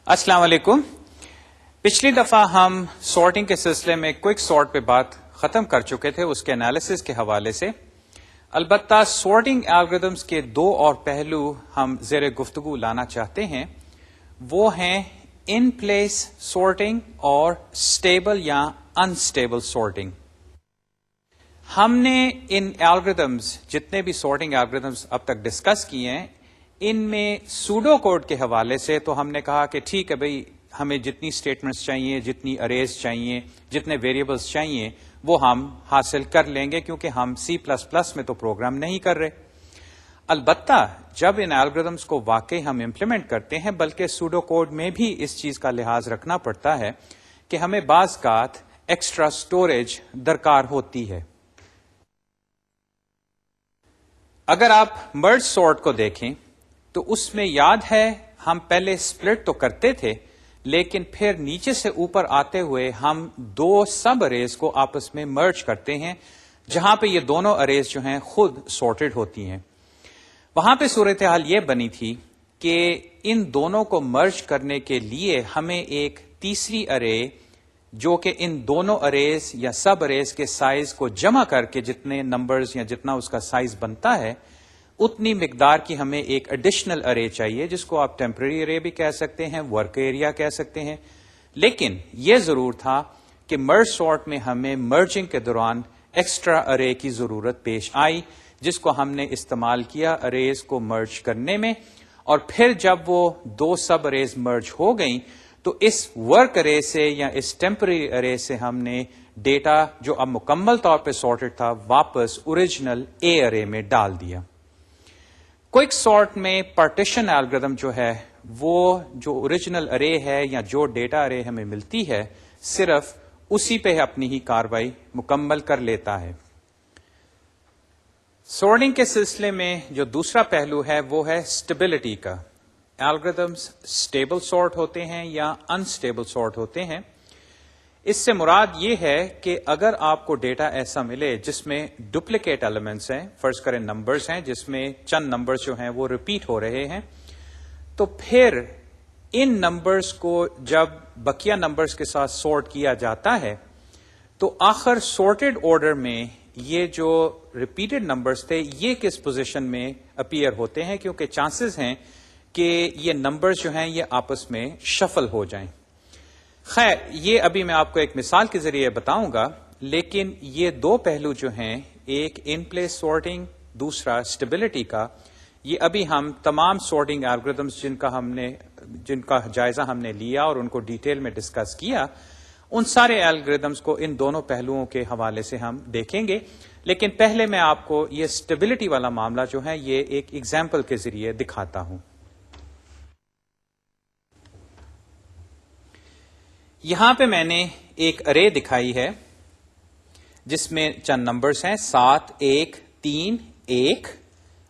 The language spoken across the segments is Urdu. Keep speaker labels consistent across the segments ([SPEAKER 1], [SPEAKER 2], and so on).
[SPEAKER 1] السلام علیکم. پچھلی دفعہ ہم سارٹنگ کے سلسلے میں کوئک سارٹ پہ بات ختم کر چکے تھے اس کے انالیسس کے حوالے سے. البتہ سارٹنگ الگورتھمز کے دو اور پہلو ہم زیر گفتگو لانا چاہتے ہیں. وہ ہیں ان پلیس سارٹنگ اور اسٹیبل یا انسٹیبل سارٹنگ. ہم نے ان الگورتھمز جتنے بھی سارٹنگ الگورتھمز اب تک ڈسکس کیے ہیں ان میں سوڈو کوڈ کے حوالے سے تو ہم نے کہا کہ ٹھیک ہے بھئی ہمیں جتنی اسٹیٹمنٹس چاہیے، جتنی اریز چاہیے، جتنے ویریبلس چاہیے وہ ہم حاصل کر لیں گے کیونکہ ہم C++ میں تو پروگرام نہیں کر رہے. البتہ جب ان الگورتھمز کو واقعی ہم امپلیمنٹ کرتے ہیں بلکہ سوڈو کوڈ میں بھی اس چیز کا لحاظ رکھنا پڑتا ہے کہ ہمیں بعض اوقات ایکسٹرا اسٹوریج درکار ہوتی ہے. اگر آپ مرج سارٹ کو دیکھیں تو اس میں یاد ہے ہم پہلے سپلٹ تو کرتے تھے لیکن پھر نیچے سے اوپر آتے ہوئے ہم دو سب اریز کو آپس میں مرج کرتے ہیں جہاں پہ یہ دونوں اریز جو ہیں خود سارٹڈ ہوتی ہیں. وہاں پہ صورتحال یہ بنی تھی کہ ان دونوں کو مرج کرنے کے لیے ہمیں ایک تیسری ارے جو کہ ان دونوں اریز یا سب اریز کے سائز کو جمع کر کے جتنے نمبرز یا جتنا اس کا سائز بنتا ہے اتنی مقدار کی ہمیں ایک ایڈیشنل ارے چاہیے جس کو آپ ٹیمپرری ارے بھی کہہ سکتے ہیں، ورک ایریا کہہ سکتے ہیں. لیکن یہ ضرور تھا کہ مرج سارٹ میں ہمیں مرجنگ کے دوران ایکسٹرا ارے کی ضرورت پیش آئی جس کو ہم نے استعمال کیا اریز کو مرج کرنے میں. اور پھر جب وہ دو سب اریز مرج ہو گئیں تو اس ورک ارے سے یا اس ٹیمپرری ارے سے ہم نے ڈیٹا جو اب مکمل طور پہ سارٹڈ تھا واپس اوریجنل اے ارے میں ڈال دیا. کوئک سارٹ میں پارٹیشن الگورتھم جو ہے وہ جو اوریجنل ارے ہے یا جو ڈیٹا ارے ہمیں ملتی ہے صرف اسی پہ اپنی ہی کاروائی مکمل کر لیتا ہے. سارٹنگ کے سلسلے میں جو دوسرا پہلو ہے وہ ہے اسٹیبلٹی کا. الگورتھمز اسٹیبل سارٹ ہوتے ہیں یا انسٹیبل سارٹ ہوتے ہیں. اس سے مراد یہ ہے کہ اگر آپ کو ڈیٹا ایسا ملے جس میں ڈپلیکیٹ ایلیمنٹس ہیں، فرض کریں نمبرز ہیں جس میں چند نمبرز جو ہیں وہ ریپیٹ ہو رہے ہیں، تو پھر ان نمبرز کو جب بقیہ نمبرز کے ساتھ سارٹ کیا جاتا ہے تو آخر سارٹڈ آرڈر میں یہ جو ریپیٹڈ نمبرز تھے یہ کس پوزیشن میں اپیئر ہوتے ہیں کیونکہ چانسز ہیں کہ یہ نمبرز جو ہیں یہ آپس میں شفل ہو جائیں. خیر یہ ابھی میں آپ کو ایک مثال کے ذریعے بتاؤں گا لیکن یہ دو پہلو جو ہیں ایک ان پلیس سارٹنگ دوسرا اسٹیبلٹی کا، یہ ابھی ہم تمام سارٹنگ الگورتھمز جن کا جائزہ ہم نے لیا اور ان کو ڈیٹیل میں ڈسکس کیا ان سارے الگورتھمز کو ان دونوں پہلوؤں کے حوالے سے ہم دیکھیں گے. لیکن پہلے میں آپ کو یہ اسٹیبلٹی والا معاملہ جو ہے یہ ایک ایگزامپل کے ذریعے دکھاتا ہوں. یہاں پہ میں نے ایک ارے دکھائی ہے جس میں چند نمبرز ہیں 7 1 3 1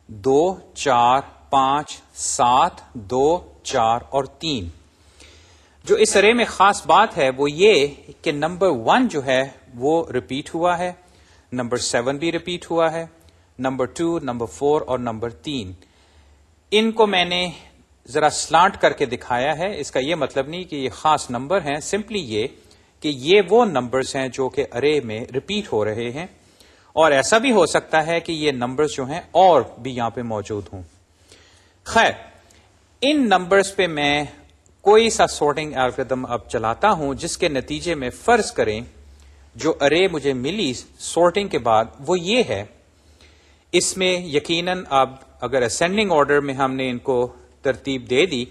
[SPEAKER 1] 2 4 5 7 2 4 اور 3. جو اس ارے میں خاص بات ہے وہ یہ کہ نمبر 1 جو ہے وہ ریپیٹ ہوا ہے، نمبر 7 بھی ریپیٹ ہوا ہے، نمبر 2 نمبر 4 اور نمبر 3. ان کو میں نے ذرا سلانٹ کر کے دکھایا ہے. اس کا یہ مطلب نہیں کہ یہ خاص نمبر ہیں، سمپلی یہ کہ یہ وہ نمبرز ہیں جو کہ ارے میں ریپیٹ ہو رہے ہیں اور ایسا بھی ہو سکتا ہے کہ یہ نمبرز جو ہیں اور بھی یہاں پہ موجود ہوں. خیر ان نمبرز پہ میں کوئی سا سارٹنگ الگورتھم اب چلاتا ہوں جس کے نتیجے میں فرض کریں جو ارے مجھے ملی سارٹنگ کے بعد وہ یہ ہے. اس میں یقیناً اب اگر اسینڈنگ آرڈر میں ہم نے ان کو ترتیب دے دی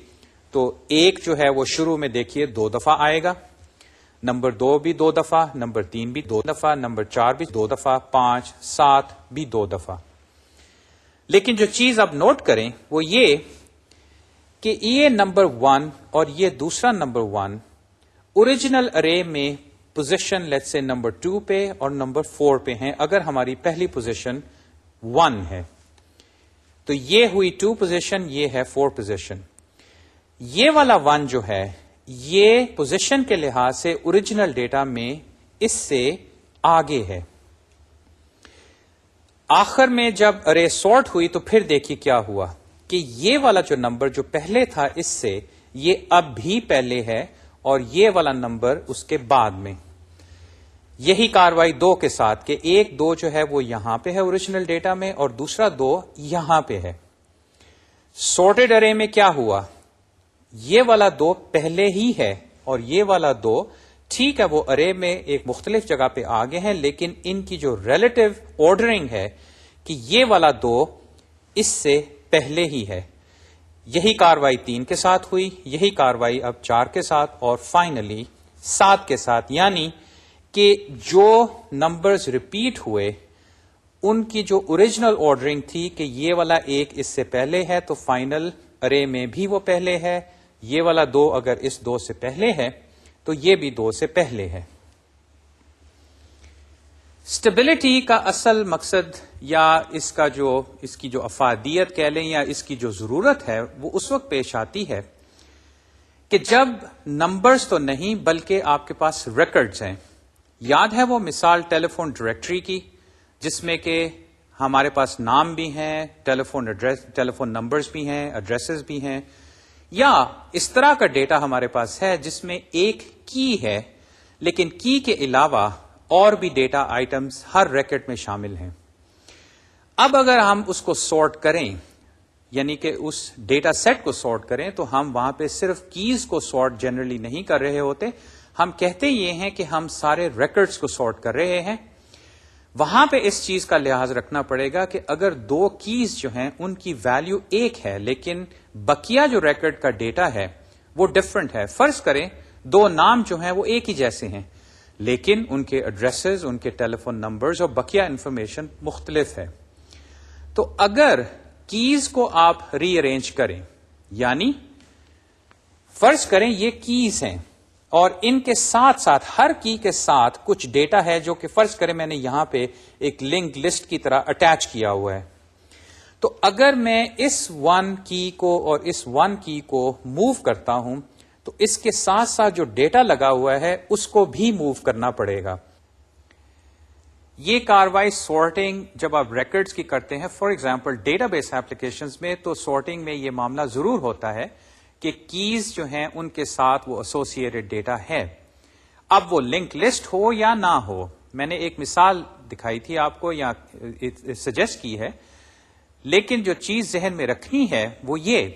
[SPEAKER 1] تو ایک جو ہے وہ شروع میں دیکھیے 2 دفعہ آئے گا، نمبر 2 بھی 2 دفعہ، نمبر 3 بھی 2 دفعہ، نمبر 4 بھی 2 دفعہ، 5 7 بھی 2 دفعہ. لیکن جو چیز اب نوٹ کریں وہ یہ کہ یہ نمبر 1 اور یہ دوسرا نمبر 1 اوریجنل ارے میں پوزیشن لیٹس سے نمبر 2 پہ اور نمبر 4 پہ ہیں اگر ہماری پہلی پوزیشن 1 ہے تو یہ ہوئی 2 پوزیشن، یہ ہے 4 پوزیشن. یہ والا 1 جو ہے یہ پوزیشن کے لحاظ سے اوریجنل ڈیٹا میں اس سے آگے ہے. آخر میں جب ارے سارٹ ہوئی تو پھر دیکھیے کیا ہوا کہ یہ والا جو نمبر جو پہلے تھا اس سے یہ اب بھی پہلے ہے اور یہ والا نمبر اس کے بعد میں. یہی کاروائی 2 کے ساتھ کہ 1 2 جو ہے وہ یہاں پہ ہے اوریجنل ڈیٹا میں اور دوسرا 2 یہاں پہ ہے. سارٹیڈ ارے میں کیا ہوا؟ یہ والا 2 پہلے ہی ہے اور یہ والا 2 ٹھیک ہے وہ ارے میں ایک مختلف جگہ پہ آگے ہیں، لیکن ان کی جو ریلیٹو آرڈرنگ ہے کہ یہ والا 2 اس سے پہلے ہی ہے. یہی کاروائی 3 کے ساتھ ہوئی، یہی کاروائی اب 4 کے ساتھ اور فائنلی 7 کے ساتھ. یعنی کہ جو نمبرز ریپیٹ ہوئے ان کی جو اوریجنل آرڈرنگ تھی کہ یہ والا 1 اس سے پہلے ہے تو فائنل ارے میں بھی وہ پہلے ہے، یہ والا 2 اگر اس 2 سے پہلے ہے تو یہ بھی 2 سے پہلے ہے. اسٹیبلٹی کا اصل مقصد یا اس کی جو افادیت کہہ لیں یا اس کی جو ضرورت ہے وہ اس وقت پیش آتی ہے کہ جب نمبرز تو نہیں بلکہ آپ کے پاس ریکارڈز ہیں. یاد ہے وہ مثال ٹیلی فون ڈائریکٹری کی جس میں کہ ہمارے پاس نام بھی ہیں، ٹیلی فون نمبرز بھی ہیں، ایڈریسز بھی ہیں، یا اس طرح کا ڈیٹا ہمارے پاس ہے جس میں ایک کی ہے لیکن کی کے علاوہ اور بھی ڈیٹا آئٹمز ہر ریکارڈ میں شامل ہیں. اب اگر ہم اس کو سارٹ کریں یعنی کہ اس ڈیٹا سیٹ کو سارٹ کریں تو ہم وہاں پہ صرف کیز کو سارٹ جنرلی نہیں کر رہے ہوتے، ہم کہتے یہ ہیں کہ ہم سارے ریکارڈز کو سارٹ کر رہے ہیں. وہاں پہ اس چیز کا لحاظ رکھنا پڑے گا کہ اگر 2 کیز جو ہیں ان کی ویلیو 1 ہے لیکن بقیہ جو ریکارڈ کا ڈیٹا ہے وہ ڈفرنٹ ہے. فرض کریں 2 نام جو ہیں وہ ایک ہی جیسے ہیں لیکن ان کے ایڈریسز، ان کے ٹیلی فون نمبرز اور بقیہ انفارمیشن مختلف ہے. تو اگر کیز کو آپ ری ارینج کریں یعنی فرض کریں یہ کیز ہیں اور ان کے ساتھ ساتھ ہر کی کے ساتھ کچھ ڈیٹا ہے جو کہ فرض کریں میں نے یہاں پہ ایک لنک لسٹ کی طرح اٹیچ کیا ہوا ہے، تو اگر میں اس 1 کی کو اور اس 1 کی کو موو کرتا ہوں تو اس کے ساتھ ساتھ جو ڈیٹا لگا ہوا ہے اس کو بھی موو کرنا پڑے گا. یہ کاروائی سارٹنگ جب آپ ریکارڈز کی کرتے ہیں for example data base applications میں تو سارٹنگ میں یہ معاملہ ضرور ہوتا ہے کہ کیز جو ہیں ان کے ساتھ وہ ایسوسیٹڈ ڈیٹا ہے. اب وہ لنک لسٹ ہو یا نہ ہو، میں نے ایک مثال دکھائی تھی آپ کو یا سجیسٹ کی ہے، لیکن جو چیز ذہن میں رکھنی ہے وہ یہ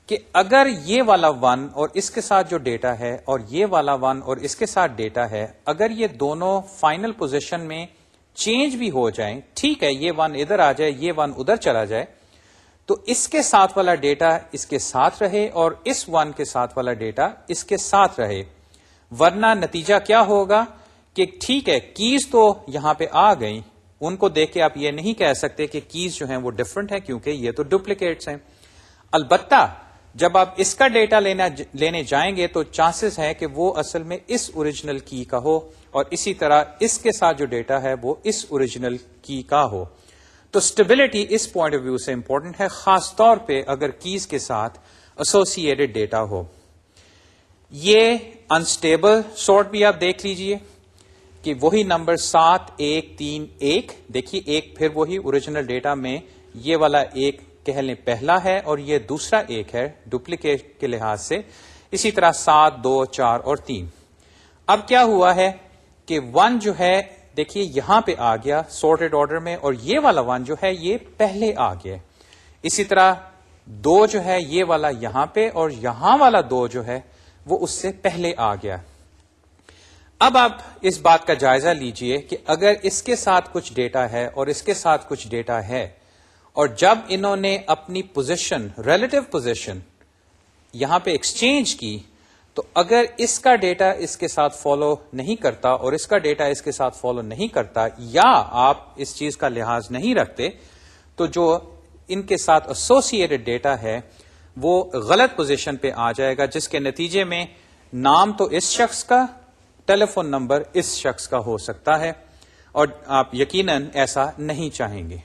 [SPEAKER 1] کہ اگر یہ والا 1 اور اس کے ساتھ جو ڈیٹا ہے اور یہ والا 1 اور اس کے ساتھ ڈیٹا ہے اگر یہ دونوں فائنل پوزیشن میں چینج بھی ہو جائیں، ٹھیک ہے یہ 1 ادھر آ جائے یہ 1 ادھر چلا جائے تو اس کے ساتھ والا ڈیٹا اس کے ساتھ رہے اور اس 1 کے ساتھ والا ڈیٹا اس کے ساتھ رہے، ورنہ نتیجہ کیا ہوگا کہ ٹھیک ہے کیز تو یہاں پہ آ گئی، ان کو دیکھ کے آپ یہ نہیں کہہ سکتے کہ کیز جو ہیں وہ ڈفرنٹ ہیں کیونکہ یہ تو ڈپلیکیٹس ہیں. البتہ جب آپ اس کا ڈیٹا لینے جائیں گے تو چانسز ہے کہ وہ اصل میں اس اوریجنل کی کا ہو اور اسی طرح اس کے ساتھ جو ڈیٹا ہے وہ اس اوریجنل کی کا ہو. تو اسٹیبلٹی اس پوائنٹ آف ویو سے امپورٹنٹ ہے، خاص طور پہ اگر کیز کے ساتھ ایسوسیٹڈ ڈیٹا ہو. یہ انسٹیبل سارٹ بھی آپ دیکھ لیجئے کہ وہی نمبر 7 1 3 1 دیکھیے ایک پھر وہی اوریجنل ڈیٹا میں یہ والا ایک کہہ لیں پہلا ہے اور یہ دوسرا ایک ہے ڈپلیکیٹ کے لحاظ سے، اسی طرح 7 2 4 اور 3. اب کیا ہوا ہے کہ 1 جو ہے دیکھیے یہاں پہ آ گیا سارٹیڈ آرڈر میں اور یہ والا 1 جو ہے یہ پہلے آ گیا، اسی طرح 2 جو ہے یہ والا یہاں پہ اور یہاں والا 2 جو ہے وہ اس سے پہلے آ گیا. اب آپ اس بات کا جائزہ لیجئے کہ اگر اس کے ساتھ کچھ ڈیٹا ہے اور اس کے ساتھ کچھ ڈیٹا ہے اور جب انہوں نے اپنی پوزیشن ریلیٹو پوزیشن یہاں پہ ایکسچینج کی تو اگر اس کا ڈیٹا اس کے ساتھ فالو نہیں کرتا اور اس کا ڈیٹا اس کے ساتھ فالو نہیں کرتا یا آپ اس چیز کا لحاظ نہیں رکھتے تو جو ان کے ساتھ ایسوسیٹڈ ڈیٹا ہے وہ غلط پوزیشن پہ آ جائے گا، جس کے نتیجے میں نام تو اس شخص کا، ٹیلی فون نمبر اس شخص کا ہو سکتا ہے اور آپ یقیناً ایسا نہیں چاہیں گے.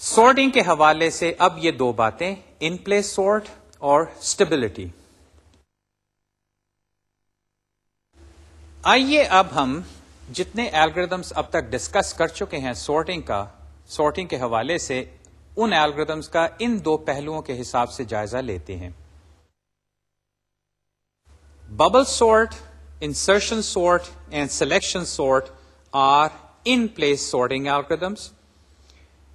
[SPEAKER 1] سارٹنگ کے حوالے سے اب یہ 2 باتیں، ان پلیس سارٹ اور اسٹیبلٹی. آئیے اب ہم جتنے الگوریدمس اب تک ڈسکس کر چکے ہیں سارٹنگ کے حوالے سے ان الگوریدمز کا ان دو پہلوؤں کے حساب سے جائزہ لیتے ہیں. Bubble sort, insertion sort and selection sort are in place sorting algorithms.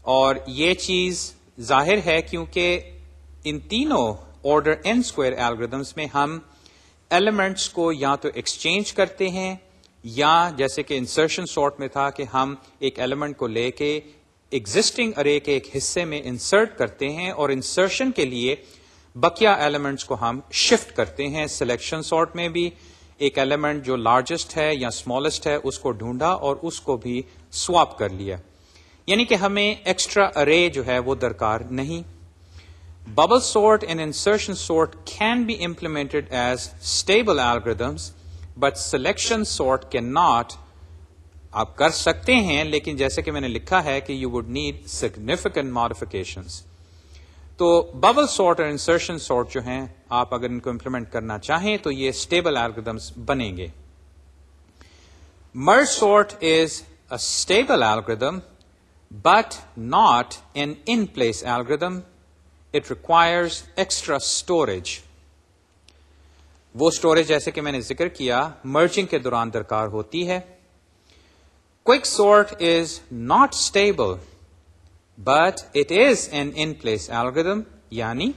[SPEAKER 1] اور یہ چیز ظاہر ہے کیونکہ ان تینوں آرڈر n اسکوائر الگوریدمز میں ہم ایلیمنٹس کو یا تو ایکسچینج کرتے ہیں یا جیسے کہ انسرشن سارٹ میں تھا کہ ہم ایک ایلیمنٹ کو لے کے ایگزسٹنگ ارے کے ایک حصے میں انسرٹ کرتے ہیں اور انسرشن کے لیے بقیہ ایلیمنٹس کو ہم شفٹ کرتے ہیں. سلیکشن سارٹ میں بھی ایک ایلیمنٹ جو لارجسٹ ہے یا اسمالسٹ ہے اس کو ڈھونڈا اور اس کو بھی سواپ کر لیا, یعنی کہ ہمیں ایکسٹرا ارے جو ہے وہ درکار نہیں. Bubble sort and insertion sort can be implemented as stable algorithms, but selection sort cannot. آپ کر سکتے ہیں لیکن جیسے کہ میں نے لکھا ہے کہ you would need significant modifications. تو bubble sort اور insertion sort جو ہیں آپ اگر ان کو implement کرنا چاہیں تو یہ stable algorithms بنیں گے. Merge sort is a stable algorithm, but not an in-place algorithm. It requires extra storage. وہ storage جیسے کہ میں نے ذکر کیا merging کے دوران درکار ہوتی ہے. Quick sort is not stable, but it is an in-place algorithm. یعنی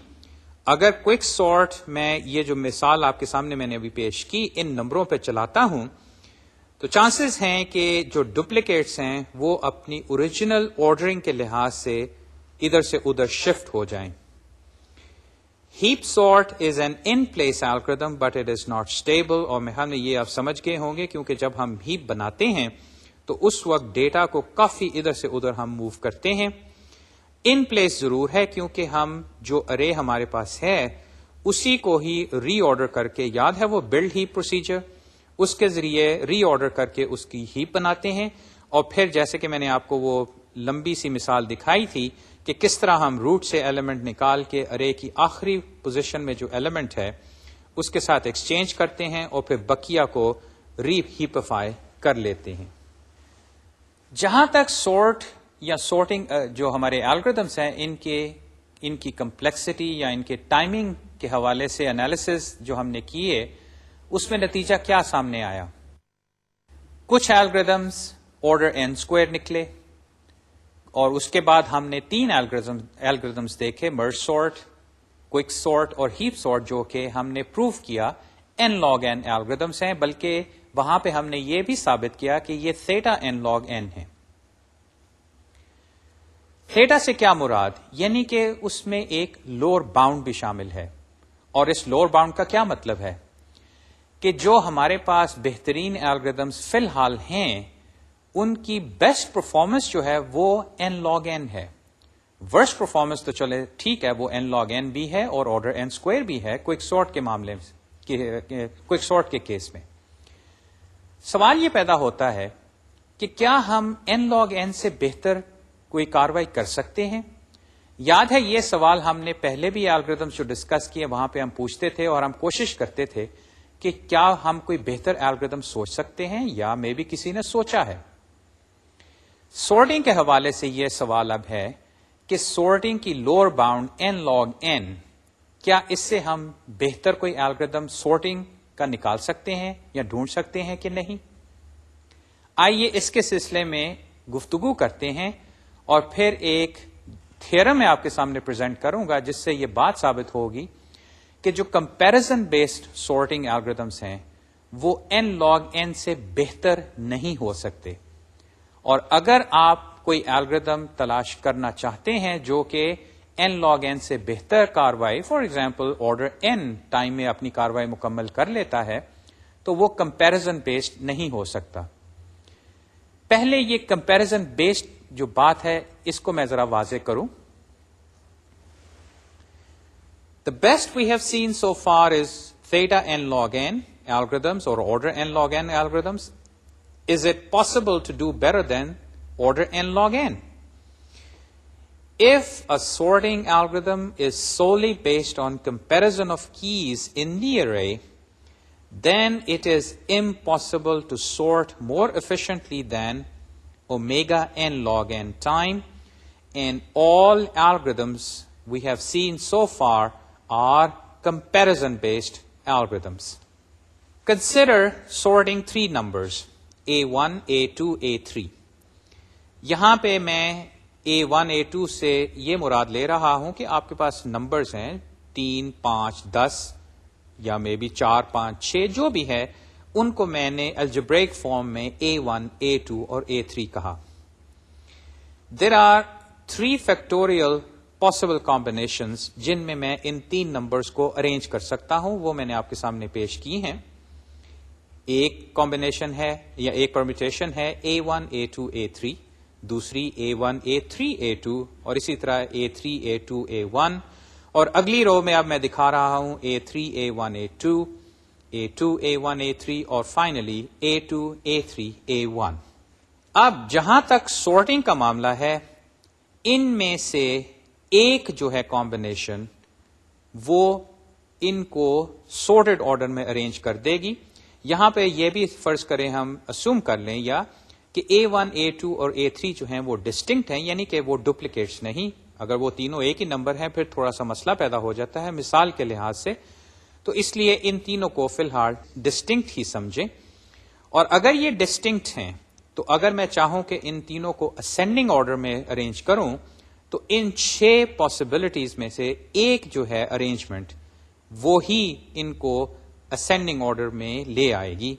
[SPEAKER 1] اگر quick sort میں یہ جو مثال آپ کے سامنے میں نے ابھی پیش کی ان نمبروں پہ چلاتا ہوں تو چانسز ہیں کہ جو ڈپلیکیٹس ہیں وہ اپنی اوریجنل آرڈرنگ کے لحاظ سے ادھر سے ادھر شفٹ ہو جائیں. Heap sort is an in-place algorithm, but it is not stable. اور میں ہم یہ آپ سمجھ گئے ہوں گے کیونکہ جب ہم ہیپ بناتے ہیں تو اس وقت ڈیٹا کو کافی ادھر سے ادھر ہم موو کرتے ہیں. ان پلیس ضرور ہے کیونکہ ہم جو ارے ہمارے پاس ہے اسی کو ہی ری آرڈر کر کے, یاد ہے وہ بلڈ ہیپ پروسیجر, اس کے ذریعے ری آرڈر کر کے اس کی ہیپ بناتے ہیں. اور پھر جیسے کہ میں نے آپ کو وہ لمبی سی مثال دکھائی تھی کہ کس طرح ہم روٹ سے ایلیمنٹ نکال کے ارے کی آخری پوزیشن میں جو ایلیمنٹ ہے اس کے ساتھ ایکسچینج کرتے ہیں اور پھر بقیہ کو ری ہیپیفائی کر لیتے ہیں. جہاں تک سورٹ یا سورٹنگ جو ہمارے الگوریدمس ہیں ان کی کمپلیکسٹی یا ان کے ٹائمنگ کے حوالے سے انالیسس جو ہم نے کیے اس میں نتیجہ کیا سامنے آیا. کچھ الگوریدمس آرڈر n اسکوائر نکلے اور اس کے بعد ہم نے 3 الگوریدمس دیکھے, مرج سارٹ, کوئک سارٹ اور ہیپ سارٹ, جو کہ ہم نے پروف کیا n log n الگوریدمس ہیں, بلکہ وہاں پہ ہم نے یہ بھی ثابت کیا کہ یہ تھیٹا n log n ہے. تھیٹا سے کیا مراد, یعنی کہ اس میں ایک لوور باؤنڈ بھی شامل ہے. اور اس لوور باؤنڈ کا کیا مطلب ہے کہ جو ہمارے پاس بہترین الگوریدمس فی الحال ہیں ان کی بیسٹ پرفارمنس جو ہے وہ n log n ہے. ورسٹ پرفارمنس تو چلے ٹھیک ہے وہ n log n بھی ہے اور آرڈر n اسکوائر بھی ہے کوئک سارٹ کے معاملے میں, کوئک سارٹ کے کیس میں. سوال یہ پیدا ہوتا ہے کہ کیا ہم n log n سے بہتر کوئی کاروائی کر سکتے ہیں. یاد ہے یہ سوال ہم نے پہلے بھی الگوریدم جو ڈسکس کیے وہاں پہ ہم پوچھتے تھے اور ہم کوشش کرتے تھے کہ کیا ہم کوئی بہتر الگوریدم سوچ سکتے ہیں یا میں بھی کسی نے سوچا ہے. سورٹنگ کے حوالے سے یہ سوال اب ہے کہ سورٹنگ کی lower bound n log n, کیا اس سے ہم بہتر کوئی الگوریدم سورٹنگ کا نکال سکتے ہیں یا ڈھونڈ سکتے ہیں کہ نہیں. آئیے اس کے سلسلے میں گفتگو کرتے ہیں اور پھر ایک تھیورم میں آپ کے سامنے پریزنٹ کروں گا جس سے یہ بات ثابت ہوگی کہ جو کمپیرزن بیسڈ سورٹنگ الگوریدمس ہیں وہ n log n سے بہتر نہیں ہو سکتے. اور اگر آپ کوئی الگوریدم تلاش کرنا چاہتے ہیں جو کہ n log n سے بہتر کاروائی, for example order n time میں اپنی کاروائی مکمل کر لیتا ہے, تو وہ کمپیرزن بیسڈ نہیں ہو سکتا. پہلے یہ کمپیرزن بیسڈ جو بات ہے اس کو میں ذرا واضح کروں. The best we have seen so far is theta n log n algorithms or order n log n algorithms. Is it possible to do better than order n log n? If a sorting algorithm is solely based on comparison of keys in the array, then it is impossible to sort more efficiently than omega n log n time, and all algorithms we have seen so far are comparison-based algorithms. Consider sorting three numbers, A1, A2, A3. یہاں پہ میں A1, A2 سے یہ مراد لے رہا ہوں کہ آپ کے پاس نمبرز ہیں 3, 5, 10 یا مے بی 4, 5, 6 جو بھی ہے، ان کو میں نے الجبریک فارم میں A1, A2 اور A3 کہا. There are 3 factorial possible combinations جن میں ان 3 نمبرز کو ارینج کر سکتا ہوں، وہ میں نے آپ کے سامنے پیش کی ہیں. ایک کمبینیشن ہے یا ایک پرمیٹیشن ہے A1, A2, A3، دوسری A1, A3, A2 اور اسی طرح A3, A2, A1، اور اگلی رو میں اب میں دکھا رہا ہوں A3, A1, A2، A2, A1, A3 اور فائنلی A2, A3, A1. اب جہاں تک سورٹنگ کا معاملہ ہے، ان میں سے ایک جو ہے کمبینیشن وہ ان کو سورٹڈ آرڈر میں ارینج کر دے گی. یہاں پہ یہ بھی فرض کریں، ہم اسیوم کر لیں یا کہ A1, A2 اور A3 جو ہیں وہ ڈسٹنکٹ ہیں، یعنی کہ وہ ڈپلیکیٹس نہیں. اگر وہ تینوں ایک ہی نمبر ہیں پھر تھوڑا سا مسئلہ پیدا ہو جاتا ہے مثال کے لحاظ سے، تو اس لیے ان تینوں کو فی الحال ڈسٹنکٹ ہی سمجھیں. اور اگر یہ ڈسٹنکٹ ہیں تو اگر میں چاہوں کہ ان تینوں کو اسینڈنگ آرڈر میں ارینج کروں تو ان 6 پاسبلٹیز میں سے ایک جو ہے ارینجمنٹ وہی ان کو اسینڈنگ آرڈر میں لے آئے گی.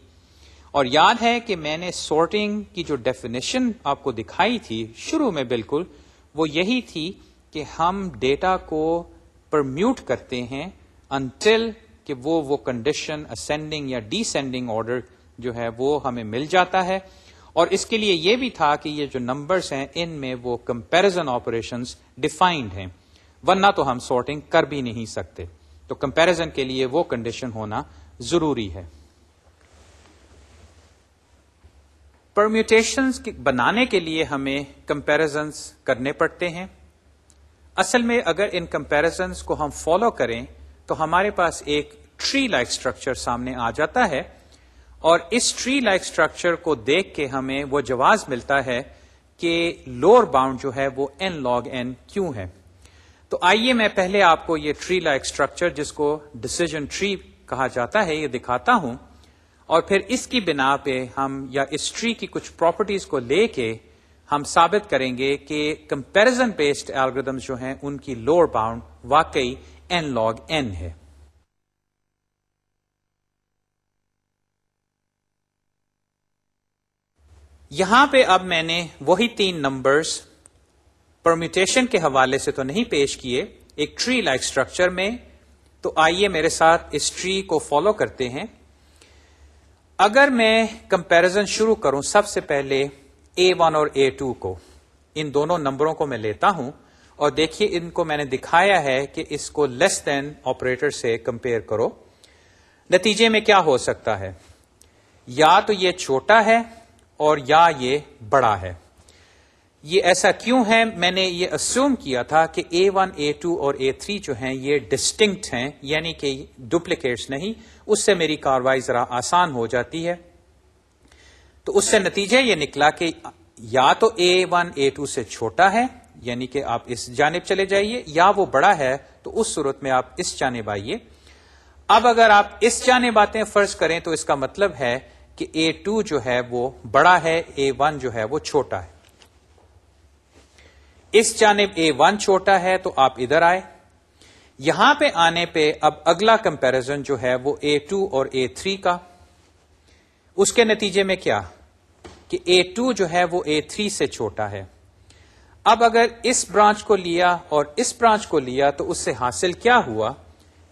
[SPEAKER 1] اور یاد ہے کہ میں نے سورٹنگ کی جو ڈیفینیشن آپ کو دکھائی تھی شروع میں بالکل، وہ یہی تھی کہ ہم ڈیٹا کو پرمیوٹ کرتے ہیں انٹل کہ وہ کنڈیشن اسینڈنگ یا ڈیسینڈنگ آرڈر جو ہے وہ ہمیں مل جاتا ہے. اور اس کے لیے یہ بھی تھا کہ یہ جو نمبرز ہیں ان میں وہ کمپیریزن آپریشنز ڈیفائنڈ ہیں، ورنہ تو ہم سورٹنگ کر بھی نہیں سکتے. تو کمپیریزن کے لیے وہ کنڈیشن ہونا ضروری ہے. پرمیوٹیشنز بنانے کے لیے ہمیں کمپیریزنز کرنے پڑتے ہیں. اصل میں اگر ان کمپیریزنز کو ہم فالو کریں تو ہمارے پاس ایک ٹری لائک اسٹرکچر سامنے آ جاتا ہے، اور اس ٹری لائک اسٹرکچر کو دیکھ کے ہمیں وہ جواز ملتا ہے کہ لوور باؤنڈ جو ہے وہ n log n کیوں ہے. تو آئیے میں پہلے آپ کو یہ ٹری لائک اسٹرکچر جس کو ڈیسیژن ٹری کہا جاتا ہے یہ دکھاتا ہوں، اور پھر اس کی بنا پہ ہم یا اس ٹری کی کچھ پراپرٹیز کو لے کے ہم ثابت کریں گے کہ کمپیریزن بیسڈ الگورتھمز جو ہیں ان کی لوور باؤنڈ واقعی n log n ہے. یہاں پہ اب میں نے وہی 3 نمبرز پرمیوٹیشن کے حوالے سے تو نہیں پیش کیے ایک ٹری لائک اسٹرکچر میں، تو آئیے میرے ساتھ اس ٹری کو فالو کرتے ہیں. اگر میں کمپیریزن شروع کروں سب سے پہلے A1 اور A2 کو، ان دونوں نمبروں کو میں لیتا ہوں اور دیکھیے ان کو میں نے دکھایا ہے کہ اس کو لیس دین آپریٹر سے کمپیئر کرو. نتیجے میں کیا ہو سکتا ہے؟ یا تو یہ چھوٹا ہے اور یا یہ بڑا ہے. یہ ایسا کیوں ہے؟ میں نے یہ اسیوم کیا تھا کہ A1, A2 اور A3 جو ہیں یہ ڈسٹنکٹ ہیں، یعنی کہ ڈپلیکیٹس نہیں. اس سے میری کاروائی ذرا آسان ہو جاتی ہے. تو اس سے نتیجہ یہ نکلا کہ یا تو A1 A2 سے چھوٹا ہے، یعنی کہ آپ اس جانب چلے جائیے، یا وہ بڑا ہے تو اس صورت میں آپ اس جانب آئیے. اب اگر آپ اس جانب آتے فرض کریں تو اس کا مطلب ہے کہ A2 جو ہے وہ بڑا ہے، A1 جو ہے وہ چھوٹا ہے. اس جانب A1 چھوٹا ہے تو آپ ادھر آئے. یہاں پہ آنے پہ اب اگلا کمپیریزن جو ہے وہ A2 اور A3 کا. اس کے نتیجے میں کیا کہ A2 جو ہے وہ A3 سے چھوٹا ہے. اب اگر اس برانچ کو لیا اور اس برانچ کو لیا تو اس سے حاصل کیا ہوا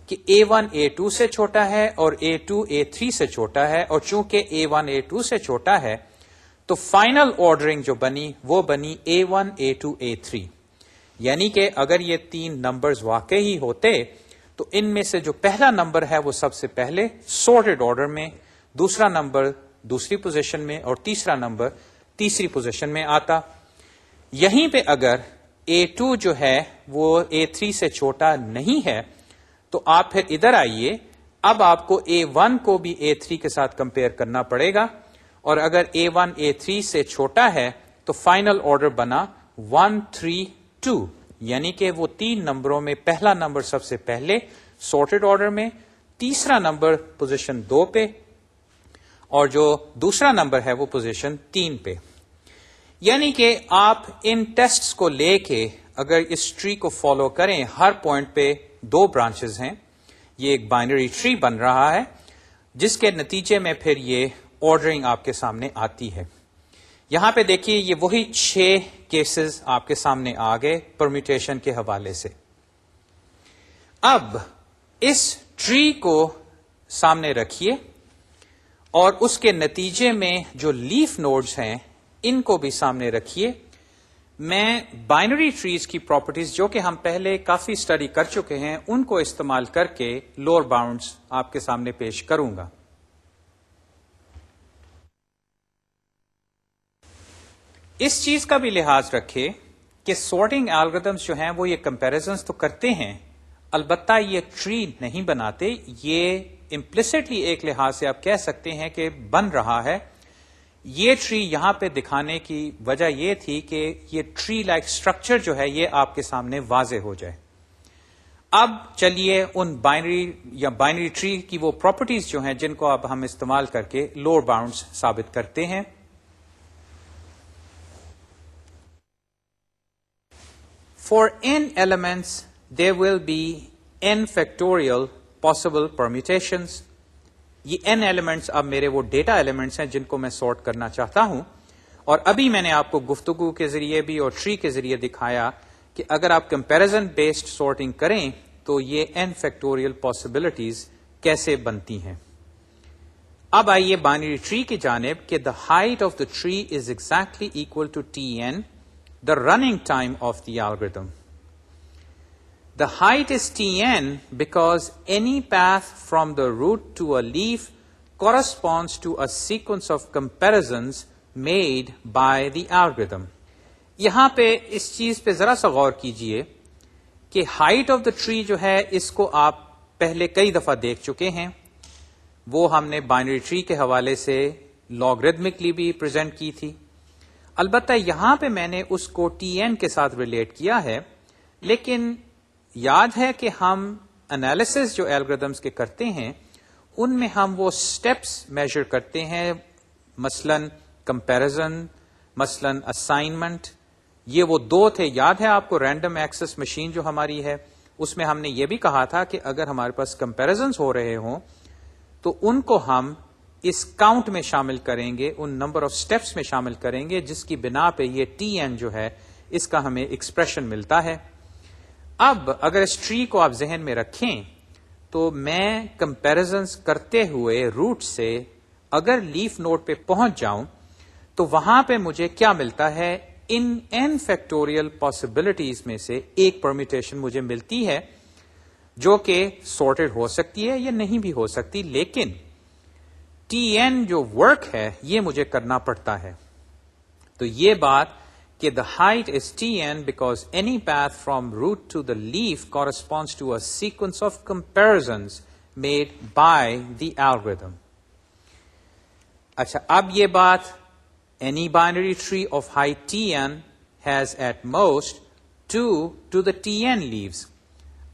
[SPEAKER 1] کہ A1 A2 سے چھوٹا ہے اور A2 A3 سے چھوٹا ہے. اور چونکہ A1 A2 سے چھوٹا ہے تو فائنل آرڈرنگ جو بنی وہ بنی A1 A2 A3. یعنی کہ اگر یہ 3 نمبرز واقعی ہوتے تو ان میں سے جو پہلا نمبر ہے وہ سب سے پہلے سورٹڈ آرڈر میں، دوسرا نمبر دوسری پوزیشن میں اور تیسرا نمبر تیسری پوزیشن میں آتا. یہیں پہ اگر A2 جو ہے وہ A3 سے چھوٹا نہیں ہے تو آپ پھر ادھر آئیے. اب آپ کو A1 کو بھی A3 کے ساتھ کمپیئر کرنا پڑے گا، اور اگر A1 A3 سے چھوٹا ہے تو فائنل آرڈر بنا 1 3 2، یعنی کہ وہ 3 نمبروں میں پہلا نمبر سب سے پہلے سارٹڈ آرڈر میں، تیسرا نمبر پوزیشن 2 پہ، اور جو دوسرا نمبر ہے وہ پوزیشن 3 پہ. یعنی کہ آپ ان ٹیسٹس کو لے کے اگر اس ٹری کو فالو کریں، ہر پوائنٹ پہ 2 برانچز ہیں، یہ ایک بائنری ٹری بن رہا ہے جس کے نتیجے میں پھر یہ آرڈرنگ آپ کے سامنے آتی ہے. یہاں پہ دیکھیے یہ وہی 6 کیسز آپ کے سامنے آ گئے پرمیوٹیشن کے حوالے سے. اب اس ٹری کو سامنے رکھیے اور اس کے نتیجے میں جو لیف نوڈز ہیں ان کو بھی سامنے رکھیے. میں بائنری ٹریز کی پراپرٹیز جو کہ ہم پہلے کافی اسٹڈی کر چکے ہیں ان کو استعمال کر کے لوور باؤنڈز آپ کے سامنے پیش کروں گا. اس چیز کا بھی لحاظ رکھے کہ سارٹنگ الگورتھمز جو ہیں وہ یہ کمپیریزنز تو کرتے ہیں، البتہ یہ ٹری نہیں بناتے. یہ امپلیسٹلی ایک لحاظ سے آپ کہہ سکتے ہیں کہ بن رہا ہے. یہ ٹری یہاں پہ دکھانے کی وجہ یہ تھی کہ یہ ٹری لائک سٹرکچر جو ہے یہ آپ کے سامنے واضح ہو جائے. اب چلیے ان بائنری ٹری کی وہ پراپرٹیز جو ہیں جن کو اب ہم استعمال کر کے لوور باؤنڈز ثابت کرتے ہیں. For n elements, there will be n factorial possible permutations. یہ n ایلیمنٹس اب میرے وہ ڈیٹا ایلیمنٹس ہیں جن کو میں سارٹ کرنا چاہتا ہوں، اور ابھی میں نے آپ کو گفتگو کے ذریعے بھی اور ٹری کے ذریعے دکھایا کہ اگر آپ کمپیریزن بیسڈ سارٹنگ کریں تو یہ n فیکٹوریل پاسبلٹیز کیسے بنتی ہیں. اب آئیے بائنری ٹری کی جانب کہ the height of the tree is exactly equal to Tn, the running time of the algorithm. The height is Tn because any path from the root to a leaf corresponds to a sequence of comparisons made by the algorithm. یہاں پہ اس چیز پہ ذرا سا غور کیجئے کہ ہائٹ آف دا ٹری جو ہے اس کو آپ پہلے کئی دفعہ دیکھ چکے ہیں. وہ ہم نے بائنری ٹری کے حوالے سے لاگرتھمکلی بھی پریزنٹ کی تھی. البتہ یہاں پہ میں نے اس کو ٹی این کے ساتھ ریلیٹ کیا ہے، لیکن یاد ہے کہ ہم انالیسس جو الگوریدمز کے کرتے ہیں ان میں ہم وہ سٹیپس میجر کرتے ہیں، مثلا کمپیریزن، مثلا اسائنمنٹ. یہ وہ 2 تھے. یاد ہے آپ کو رینڈم ایکسس مشین جو ہماری ہے اس میں ہم نے یہ بھی کہا تھا کہ اگر ہمارے پاس کمپیریزنز ہو رہے ہوں تو ان کو ہم اس کاؤنٹ میں شامل کریں گے، ان نمبر آف سٹیپس میں شامل کریں گے جس کی بنا پہ یہ ٹی این جو ہے اس کا ہمیں ایکسپریشن ملتا ہے. اب اگر اس ٹری کو آپ ذہن میں رکھیں تو میں کمپیریزنز کرتے ہوئے روٹ سے اگر لیف نوڈ پہ پہنچ جاؤں تو وہاں پہ مجھے کیا ملتا ہے، ان n فیکٹوریل پاسبلٹیز میں سے ایک پرمیٹیشن مجھے ملتی ہے جو کہ سارٹڈ ہو سکتی ہے یا نہیں بھی ہو سکتی، لیکن ٹی این جو ورک ہے یہ مجھے کرنا پڑتا ہے. تو یہ بات کہ the height is Tn because any path from root to the leaf corresponds to a sequence of comparisons made by the algorithm. اچھا، اب یہ بات any binary tree of height Tn has at most 2 to the Tn leaves.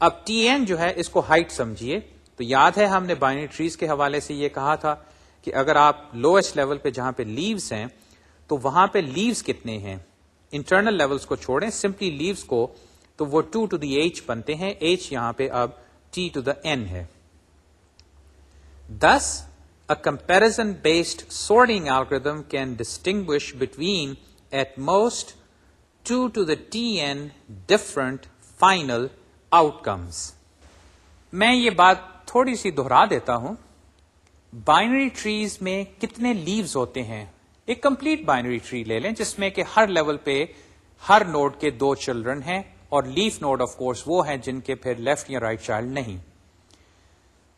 [SPEAKER 1] اب Tn جو ہے اس کو height سمجھیے. تو یاد ہے ہم نے بائنری ٹریز کے حوالے سے یہ کہا تھا کہ اگر آپ لوئسٹ لیول پہ جہاں پہ لیوز ہیں تو وہاں پہ لیوز کتنے ہیں، انٹرنل لیولز کو چھوڑیں، سمپلی لیوز کو، تو وہ 2 to the h بنتے ہیں. h یہاں پہ اب t to the n ہے. Thus, a comparison based sorting algorithm can distinguish between at most 2 to the tn different final outcomes. میں یہ بات تھوڑی سی دہرا دیتا ہوں. بائنری ٹریز میں کتنے لیوز ہوتے ہیں؟ ایک کمپلیٹ بائنری ٹری لے لیں جس میں کہ ہر لیول پہ ہر نوڈ کے 2 چلڈرن ہیں اور لیف نوڈ آف کورس وہ ہیں جن کے پھر لیفٹ یا رائٹ چائلڈ نہیں.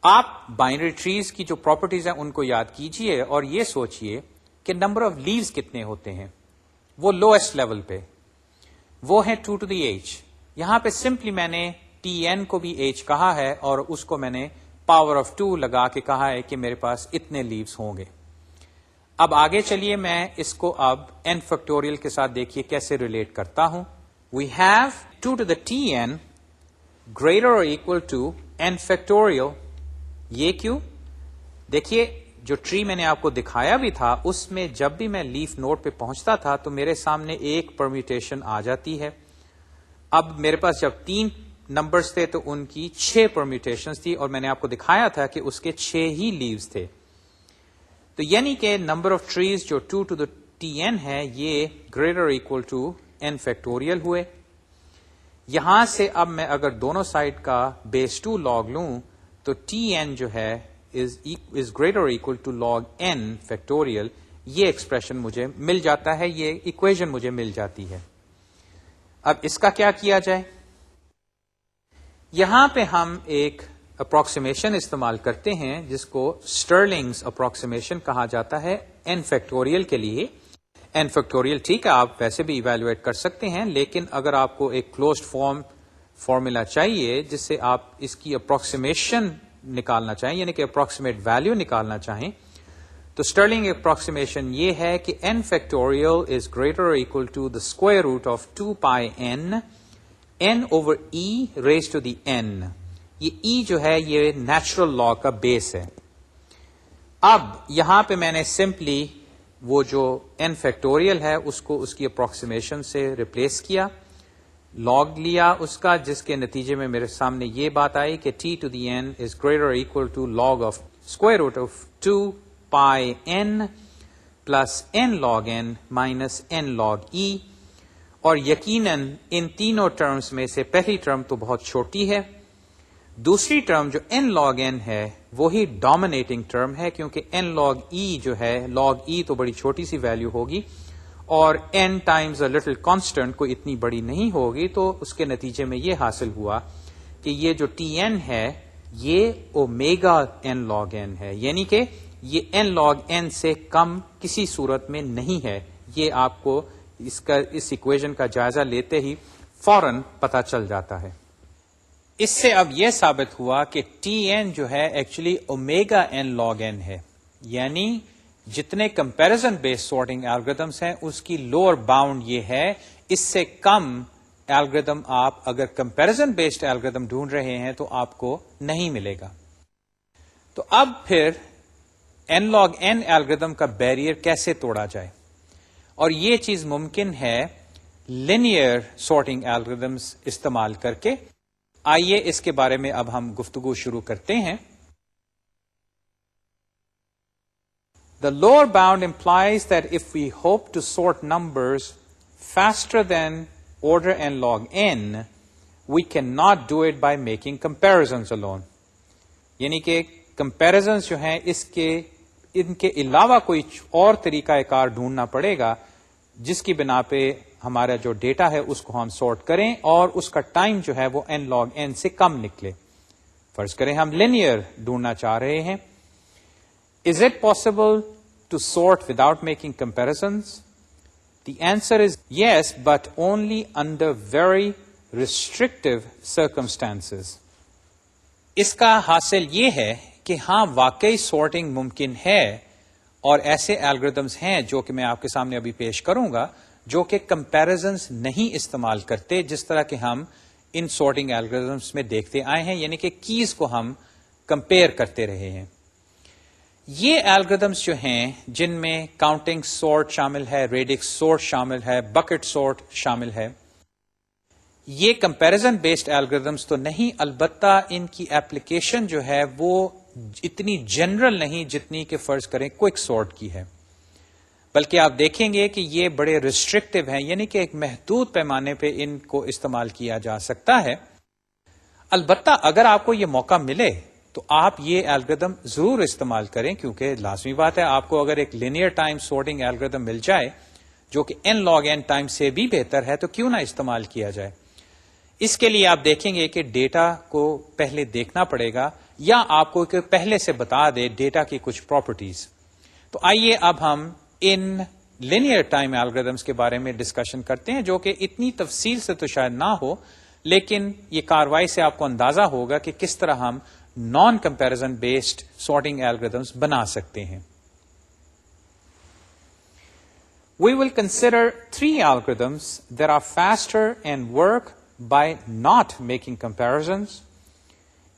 [SPEAKER 1] آپ بائنری ٹریز کی جو پراپرٹیز ہیں ان کو یاد کیجئے اور یہ سوچئے کہ نمبر آف لیوز کتنے ہوتے ہیں. وہ لوئسٹ لیول پہ وہ ہیں 2 to the h. یہاں پہ سمپلی میں نے ٹی این کو بھی h کہا ہے اور اس کو میں نے پاور آف 2 لگا کے کہا ہے کہ میرے پاس اتنے لیوز ہوں گے. اب آگے چلیے میں اس کو اب n فیکٹوریل کے ساتھ دیکھیے کیسے ریلیٹ کرتا ہوں. we have 2 to the tn greater or equal to n factorial. یہ کیوں؟ دیکھیے جو ٹری میں نے آپ کو دکھایا بھی تھا اس میں جب بھی میں لیف نوڈ پہ پہنچتا تھا تو میرے سامنے ایک پرمیوٹیشن آ جاتی ہے. اب میرے پاس جب 3 نمبرز تھے تو ان کی 6 پرمیوٹیشنز تھی اور میں نے آپ کو دکھایا تھا کہ اس کے 6 ہی لیوز تھے. تو یعنی کہ نمبر آف ٹریز جو 2 to the tn ہے یہ greater equal to n factorial ہوئے. یہاں سے اب میں اگر دونوں سائڈ کا بیس 2 log لوں تو tn جو ہے is greater or equal to log n factorial. یہ ایکسپریشن مجھے مل جاتا ہے, یہ ایکویژن مجھے مل جاتی ہے. اب اس کا کیا کیا جائے؟ یہاں پہ ہم ایک اپروکسیمیشن استعمال کرتے ہیں جس کو اسٹرلنگز اپروکسیمیشن کہا جاتا ہے n فیکٹوریل کے لیے. n فیکٹوریل ٹھیک ہے آپ ویسے بھی ایویلویٹ کر سکتے ہیں, لیکن اگر آپ کو ایک کلوزڈ فارمولا چاہیے جس سے آپ اس کی اپروکسیمیشن نکالنا چاہیں یعنی کہ اپروکسیمیٹ ویلیو نکالنا چاہیں تو اسٹرلنگ اپروکسیمیشن یہ ہے کہ n factorial is greater or equal to the square root of 2 pi n over e raised to the n. یہ e جو ہے یہ نیچرل لاء کا بیس ہے. اب یہاں پہ میں نے سمپلی وہ جو n فیکٹوریل ہے اس کو اس کی اپروکسیمیشن سے ریپلیس کیا, لاگ لیا اس کا, جس کے نتیجے میں میرے سامنے یہ بات آئی کہ t to the n is greater or equal to log of square root of 2 pi n plus n log n minus n log e. اور یقیناً ان تینوں ٹرمز میں سے پہلی ٹرم تو بہت چھوٹی ہے, دوسری ٹرم جو n log n ہے وہی ڈومینیٹنگ ٹرم ہے کیونکہ n log e جو ہے log e تو بڑی چھوٹی سی ویلیو ہوگی اور n times a little constant کوئی اتنی بڑی نہیں ہوگی. تو اس کے نتیجے میں یہ حاصل ہوا کہ یہ جو tn ہے یہ اومیگا n log n ہے, یعنی کہ یہ n log n سے کم کسی صورت میں نہیں ہے. یہ آپ کو اس ایکویژن کا جائزہ لیتے ہی فوراً پتا چل جاتا ہے. اس سے اب یہ ثابت ہوا کہ tn جو ہے actually omega n log n ہے, یعنی جتنے کمپیرزن بیس سارٹنگ الگوریدمس ہیں اس کی لوور باؤنڈ یہ ہے, اس سے کم الگوریدم آپ اگر کمپیرزن بیسڈ الگوریدم ڈھونڈ رہے ہیں تو آپ کو نہیں ملے گا. تو اب پھر n log n الگوریدم کا بیریئر کیسے توڑا جائے, اور یہ چیز ممکن ہے لینئر سارٹنگ الگوریدمس استعمال کر کے. آئیے اس کے بارے میں اب ہم گفتگو شروع کرتے ہیں. The lower bound implies that if we hope to sort numbers faster than order n log n, we cannot do it by making comparisons alone. یعنی کہ comparisons جو ہیں ان کے علاوہ کوئی اور طریقہ کار ڈھونڈنا پڑے گا جس کی بنا پہ ہمارا جو ڈیٹا ہے اس کو ہم سارٹ کریں اور اس کا ٹائم جو ہے وہ n log n سے کم نکلے. فرض کریں ہم لینئر ڈھونڈنا چاہ رہے ہیں. Is it possible to sort without making comparisons? The answer is yes, but only under very restrictive circumstances. اس کا حاصل یہ ہے کہ ہاں واقعی سارٹنگ ممکن ہے اور ایسے الگوریدمس ہیں جو کہ میں آپ کے سامنے ابھی پیش کروں گا جو کہ کمپیریزنس نہیں استعمال کرتے جس طرح کہ ہم ان سارٹنگ الگوریدمس میں دیکھتے آئے ہیں, یعنی کہ کیز کو ہم کمپیئر کرتے رہے ہیں. یہ الگوریدمس جو ہیں جن میں کاؤنٹنگ سارٹ شامل ہے, ریڈکس سارٹ شامل ہے, بکٹ سارٹ شامل ہے, یہ کمپیریزن بیسڈ الگوریدمس تو نہیں, البتہ ان کی اپلیکیشن جو ہے وہ اتنی جنرل نہیں جتنی کہ فرض کریں کوئک سارٹ کی ہے, بلکہ آپ دیکھیں گے کہ یہ بڑے ریسٹرکٹیو ہیں, یعنی کہ ایک محدود پیمانے پہ ان کو استعمال کیا جا سکتا ہے. البتہ اگر آپ کو یہ موقع ملے تو آپ یہ الگوریدم ضرور استعمال کریں کیونکہ لازمی بات ہے آپ کو اگر ایک لینئر ٹائم سارٹنگ الگوریدم مل جائے جو کہ n log n ٹائم سے بھی بہتر ہے تو کیوں نہ استعمال کیا جائے. اس کے لیے آپ دیکھیں گے کہ ڈیٹا کو پہلے دیکھنا پڑے گا یا آپ کو پہلے سے بتا دے ڈیٹا کی کچھ پراپرٹیز. تو آئیے اب ہم ان لینئر ٹائم الگوریدمس کے بارے میں ڈسکشن کرتے ہیں جو کہ اتنی تفصیل سے تو شاید نہ ہو, لیکن یہ کاروائی سے آپ کو اندازہ ہوگا کہ کس طرح ہم naan comparison based sorting algorithms بنا سکتے ہیں. We will consider 3 algorithms that are faster and work by not making comparisons.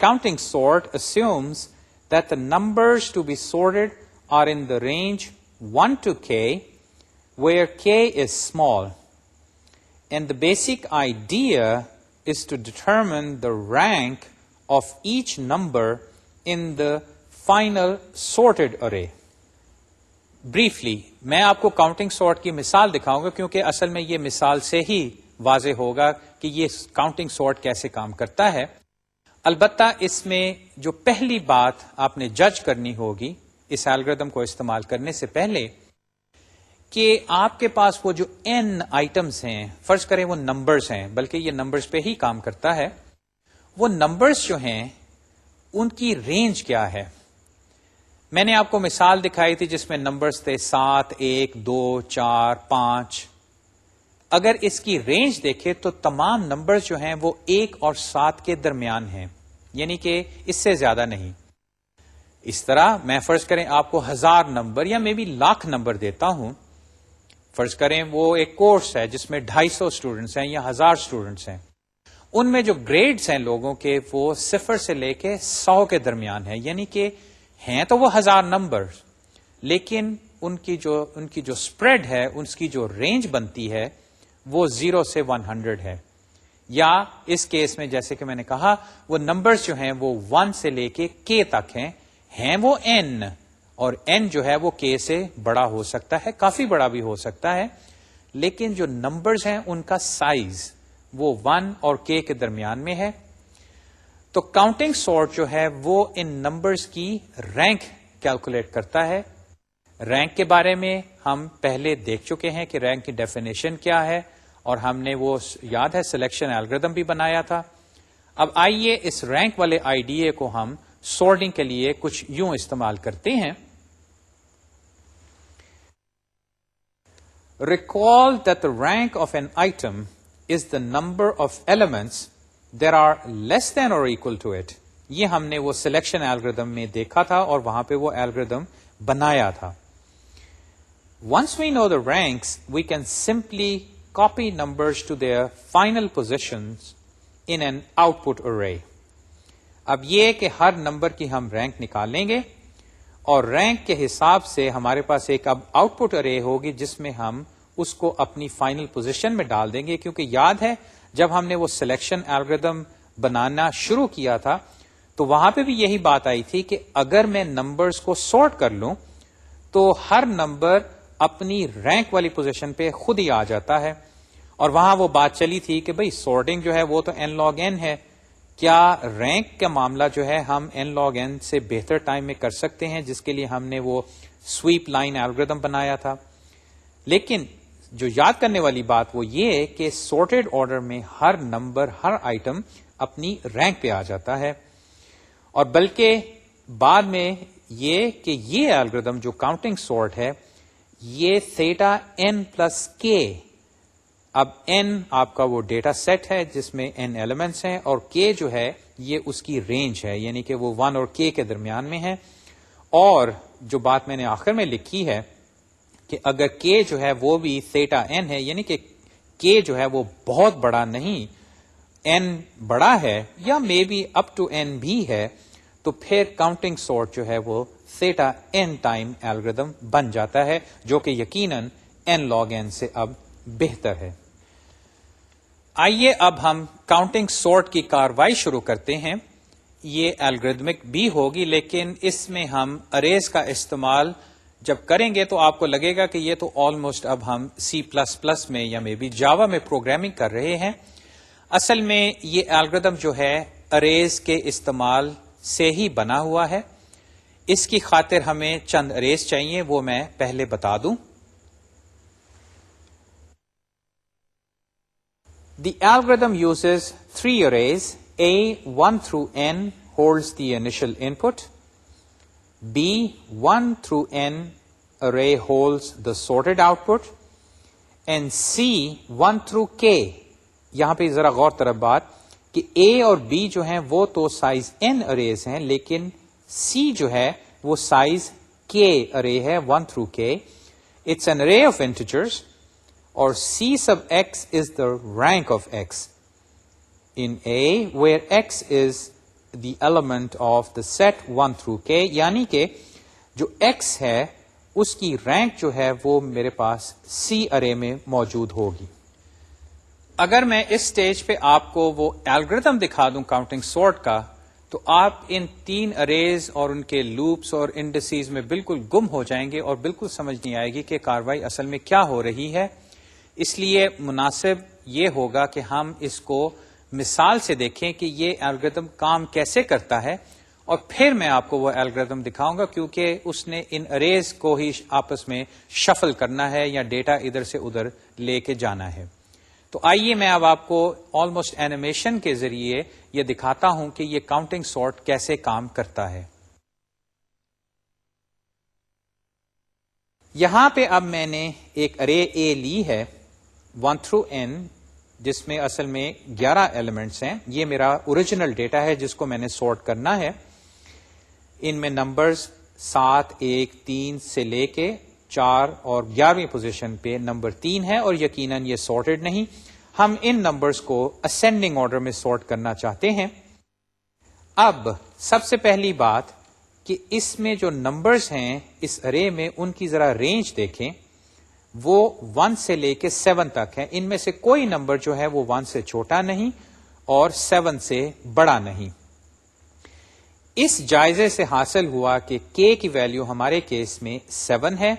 [SPEAKER 1] counting sort assumes that the numbers to be sorted are in the range 1 to k, where k is small. And the basic idea is to determine the rank of each number in the final sorted array. Briefly, میں آپ کو کاؤنٹنگ سارٹ کی مثال دکھاؤں گا کیونکہ اصل میں یہ مثال سے ہی واضح ہوگا کہ یہ کاؤنٹنگ سارٹ کیسے کام کرتا ہے. البتہ اس میں جو پہلی بات آپ نے جج کرنی ہوگی اس الگوریتھم کو استعمال کرنے سے پہلے کہ آپ کے پاس وہ جو n آئٹمس ہیں، فرض کریں وہ نمبرز ہیں، بلکہ یہ نمبرز پہ ہی کام کرتا ہے، وہ نمبرز جو ہیں ان کی رینج کیا ہے. میں نے آپ کو مثال دکھائی تھی جس میں نمبرز تھے 7 1 2 4 5. اگر اس کی رینج دیکھے تو تمام نمبرز جو ہیں وہ 1 اور 7 کے درمیان ہیں، یعنی کہ اس سے زیادہ نہیں. اس طرح میں فرض کریں آپ کو 1000 نمبر یا میں بھی لاکھ نمبر دیتا ہوں. فرض کریں وہ ایک کورس ہے جس میں 250 اسٹوڈنٹس ہیں یا 1000 اسٹوڈنٹس ہیں. ان میں جو گریڈز ہیں لوگوں کے وہ 0 سے لے کے 100 کے درمیان ہیں، یعنی کہ ہیں تو وہ 1000 نمبر، لیکن ان کی جو اسپریڈ ہے، ان کی جو رینج بنتی ہے وہ 0 سے 100 ہے. یا اس کیس میں جیسے کہ میں نے کہا وہ نمبرز جو ہیں وہ 1 سے لے کے k تک ہیں وہ n، اور n جو ہے وہ k سے بڑا ہو سکتا ہے، کافی بڑا بھی ہو سکتا ہے، لیکن جو نمبرز ہیں ان کا سائز وہ 1 اور k کے درمیان میں ہے. تو کاؤنٹنگ سارٹ جو ہے وہ ان نمبرز کی رینک کیلکولیٹ کرتا ہے. رینک کے بارے میں ہم پہلے دیکھ چکے ہیں کہ رینک کی ڈیفینیشن کیا ہے، اور ہم نے وہ یاد ہے سلیکشن الگوریتھم بھی بنایا تھا. اب آئیے اس رینک والے آئیڈیا کو ہم سارٹنگ کے لیے کچھ یوں استعمال کرتے ہیں. Recall that the rank of an item is the number of elements that are less than or equal to it. یہ ہم نے وہ سلیکشن الگوریتھم میں دیکھا تھا اور وہاں پہ وہ الگوریتھم بنایا تھا. Once we know the ranks, we can simply copy numbers to their final positions in an output array. اب یہ کہ ہر نمبر کی ہم رینک نکالیں گے اور رینک کے حساب سے ہمارے پاس ایک اب آؤٹ پٹ ارے ہوگی جس میں ہم اس کو اپنی فائنل پوزیشن میں ڈال دیں گے. کیونکہ یاد ہے جب ہم نے وہ سلیکشن الگوریتھم بنانا شروع کیا تھا تو وہاں پہ بھی یہی بات آئی تھی کہ اگر میں نمبرز کو سارٹ کر لوں تو ہر نمبر اپنی رینک والی پوزیشن پہ خود ہی آ جاتا ہے. اور وہاں وہ بات چلی تھی کہ بھئی سارٹنگ جو ہے وہ تو n log n ہے، کیا رینک کا معاملہ جو ہے ہم n log n سے بہتر ٹائم میں کر سکتے ہیں، جس کے لیے ہم نے وہ سویپ لائن الگوریتھم بنایا تھا. لیکن جو یاد کرنے والی بات وہ یہ کہ سارٹیڈ آرڈر میں ہر نمبر، ہر آئٹم اپنی رینک پہ آ جاتا ہے. اور بلکہ بعد میں یہ کہ یہ الگوریتھم جو کاؤنٹنگ سارٹ ہے یہ تھیٹا n پلس k، اب n آپ کا وہ ڈیٹا سیٹ ہے جس میں n ایلیمنٹس ہیں اور k جو ہے یہ اس کی رینج ہے، یعنی کہ وہ 1 اور k کے درمیان میں ہے. اور جو بات میں نے آخر میں لکھی ہے کہ اگر k جو ہے وہ بھی تھیٹا n ہے، یعنی کہ k جو ہے وہ بہت بڑا نہیں، n بڑا ہے یا may be up to n بھی ہے، تو پھر کاؤنٹنگ سارٹ جو ہے وہ تھیٹا n ٹائم الگوریتھم بن جاتا ہے، جو کہ یقیناً n log n سے اب بہتر ہے. آئیے اب ہم کاؤنٹنگ سارٹ کی کاروائی شروع کرتے ہیں. یہ الگوریتمک بھی ہوگی لیکن اس میں ہم اریز کا استعمال جب کریں گے تو آپ کو لگے گا کہ یہ تو آلموسٹ اب ہم C++ میں یا میں بھی جاوا میں پروگرامنگ کر رہے ہیں. اصل میں یہ الگوریتم جو ہے اریز کے استعمال سے ہی بنا ہوا ہے. اس کی خاطر ہمیں چند اریز چاہیے، وہ میں پہلے بتا دوں. The algorithm uses 3 arrays. A, 1 through n holds the initial input. B, 1 through n array holds the sorted output. And C, 1 through k. یہاں پہ ذرا غور طرف بات کہ A اور B جو ہیں وہ تو سائز n arrays ہیں، لیکن C جو ہے وہ سائز k array ہے 1 through k. It's an array of integers, or C sub x is the rank of x in A, where x is the element of the set 1 through k, یعنی کہ جو x ہے اس کی رینک جو ہے وہ میرے پاس C ارے میں موجود ہوگی. اگر میں اس سٹیج پہ آپ کو وہ الگوریتھم دکھا دوں کاؤنٹنگ سارٹ کا، تو آپ ان 3 اریز اور ان کے لوپس اور انڈسیز میں بالکل گم ہو جائیں گے اور بالکل سمجھ نہیں آئے گی کہ کاروائی اصل میں کیا ہو رہی ہے. اس لیے مناسب یہ ہوگا کہ ہم اس کو مثال سے دیکھیں کہ یہ الگوریتھم کام کیسے کرتا ہے، اور پھر میں آپ کو وہ الگوریتھم دکھاؤں گا، کیونکہ اس نے ان اریز کو ہی آپس میں شفل کرنا ہے یا ڈیٹا ادھر سے ادھر لے کے جانا ہے. تو آئیے میں اب آپ کو آلموسٹ اینیمیشن کے ذریعے یہ دکھاتا ہوں کہ یہ کاؤنٹنگ سارٹ کیسے کام کرتا ہے. یہاں پہ اب میں نے ایک ارے اے لی ہے 1 through n، جس میں اصل میں 11 ایلیمنٹس ہیں. یہ میرا اوریجنل ڈیٹا ہے جس کو میں نے سارٹ کرنا ہے. ان میں نمبرز 7 1 3 سے لے کے 4 اور 11ویں پوزیشن پہ نمبر 3 ہے، اور یقیناً یہ سارٹڈ نہیں. ہم ان نمبرز کو اسینڈنگ آرڈر میں سارٹ کرنا چاہتے ہیں. اب سب سے پہلی بات کہ اس میں جو نمبرز ہیں اس ارے میں، ان کی ذرا رینج دیکھیں. وہ 1 سے لے کے 7 تک ہے. ان میں سے کوئی نمبر جو ہے وہ 1 سے چھوٹا نہیں اور 7 سے بڑا نہیں. اس جائزے سے حاصل ہوا کہ k کی ویلیو ہمارے کیس میں 7 ہے،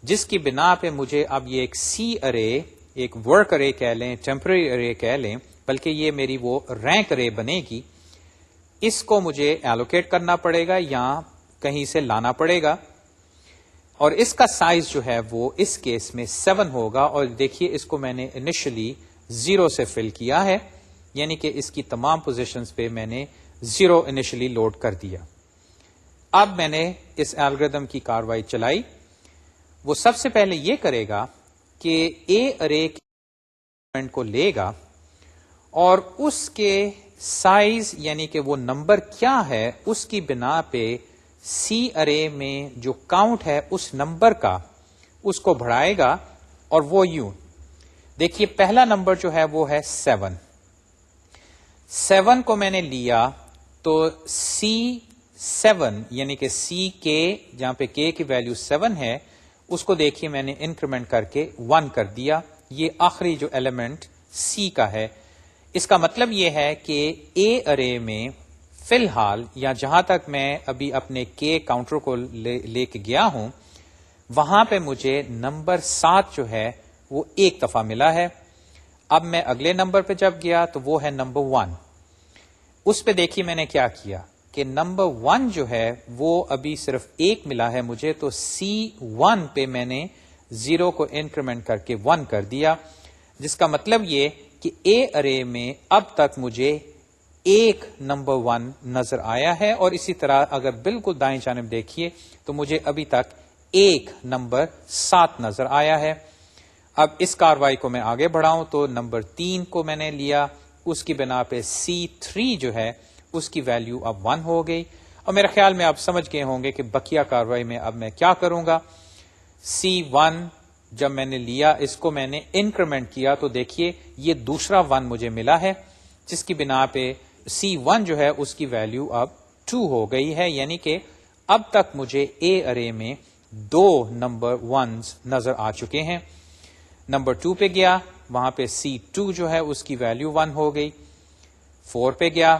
[SPEAKER 1] جس کی بنا پہ مجھے اب یہ ایک سی ارے، ایک ورک ارے کہہ لیں، ٹیمپرری ارے کہہ لیں، بلکہ یہ میری وہ رینک ارے بنے گی. اس کو مجھے ایلوکیٹ کرنا پڑے گا یا کہیں سے لانا پڑے گا، اور اس کا سائز جو ہے وہ اس کیس میں 7 ہوگا. اور دیکھیے اس کو میں نے انیشلی 0 سے فل کیا ہے، یعنی کہ اس کی تمام پوزیشنز پہ میں نے 0 انیشلی لوڈ کر دیا. اب میں نے اس الگوریتھم کی کاروائی چلائی. وہ سب سے پہلے یہ کرے گا کہ اے ارے کو لے گا اور اس کے سائز، یعنی کہ وہ نمبر کیا ہے، اس کی بنا پہ سی ارے میں جو کاؤنٹ ہے اس نمبر کا اس کو بڑھائے گا. اور وہ یوں دیکھیے، پہلا نمبر جو ہے وہ ہے 7. 7 کو میں نے لیا تو C7 یعنی کہ C کے جہاں پہ K کی ویلیو 7 ہے، اس کو دیکھیے میں نے انکریمنٹ کر کے 1 کر دیا. یہ آخری جو ایلیمنٹ C کا ہے. اس کا مطلب یہ ہے کہ A ارے میں فی الحال، یا جہاں تک میں ابھی اپنے K کاؤنٹر کو لے کے گیا ہوں، وہاں پہ مجھے نمبر 7 جو ہے وہ ایک دفعہ ملا ہے. اب میں اگلے نمبر پہ جب گیا تو وہ ہے نمبر 1. اس پہ دیکھیے میں نے کیا کیا کہ نمبر 1 جو ہے وہ ابھی صرف ایک ملا ہے مجھے، تو C1 پہ میں نے 0 کو انکریمنٹ کر کے 1 کر دیا، جس کا مطلب یہ کہ A ارے میں اب تک مجھے ایک نمبر 1 نظر آیا ہے. اور اسی طرح اگر بالکل دائیں جانب دیکھیے تو مجھے ابھی تک ایک نمبر 7 نظر آیا ہے. اب اس کاروائی کو میں آگے بڑھاؤں تو نمبر 3 کو میں نے لیا، اس کی بنا پہ C3 جو ہے اس کی ویلیو اب 1 ہو گئی. اور میرے خیال میں آپ سمجھ گئے ہوں گے کہ بقیہ کاروائی میں اب میں کیا کروں گا. C1 جب میں نے لیا، اس کو میں نے انکریمنٹ کیا تو دیکھیے یہ دوسرا 1 مجھے ملا ہے، جس کی بنا پہ C1 جو ہے اس کی ویلیو اب 2 ہو گئی ہے. یعنی کہ اب تک مجھے A ارے میں 2 نمبر 1s نظر آ چکے ہیں. نمبر 2 پہ گیا، وہاں پہ C2 جو ہے اس کی ویلیو 1 ہو گئی. 4 پہ گیا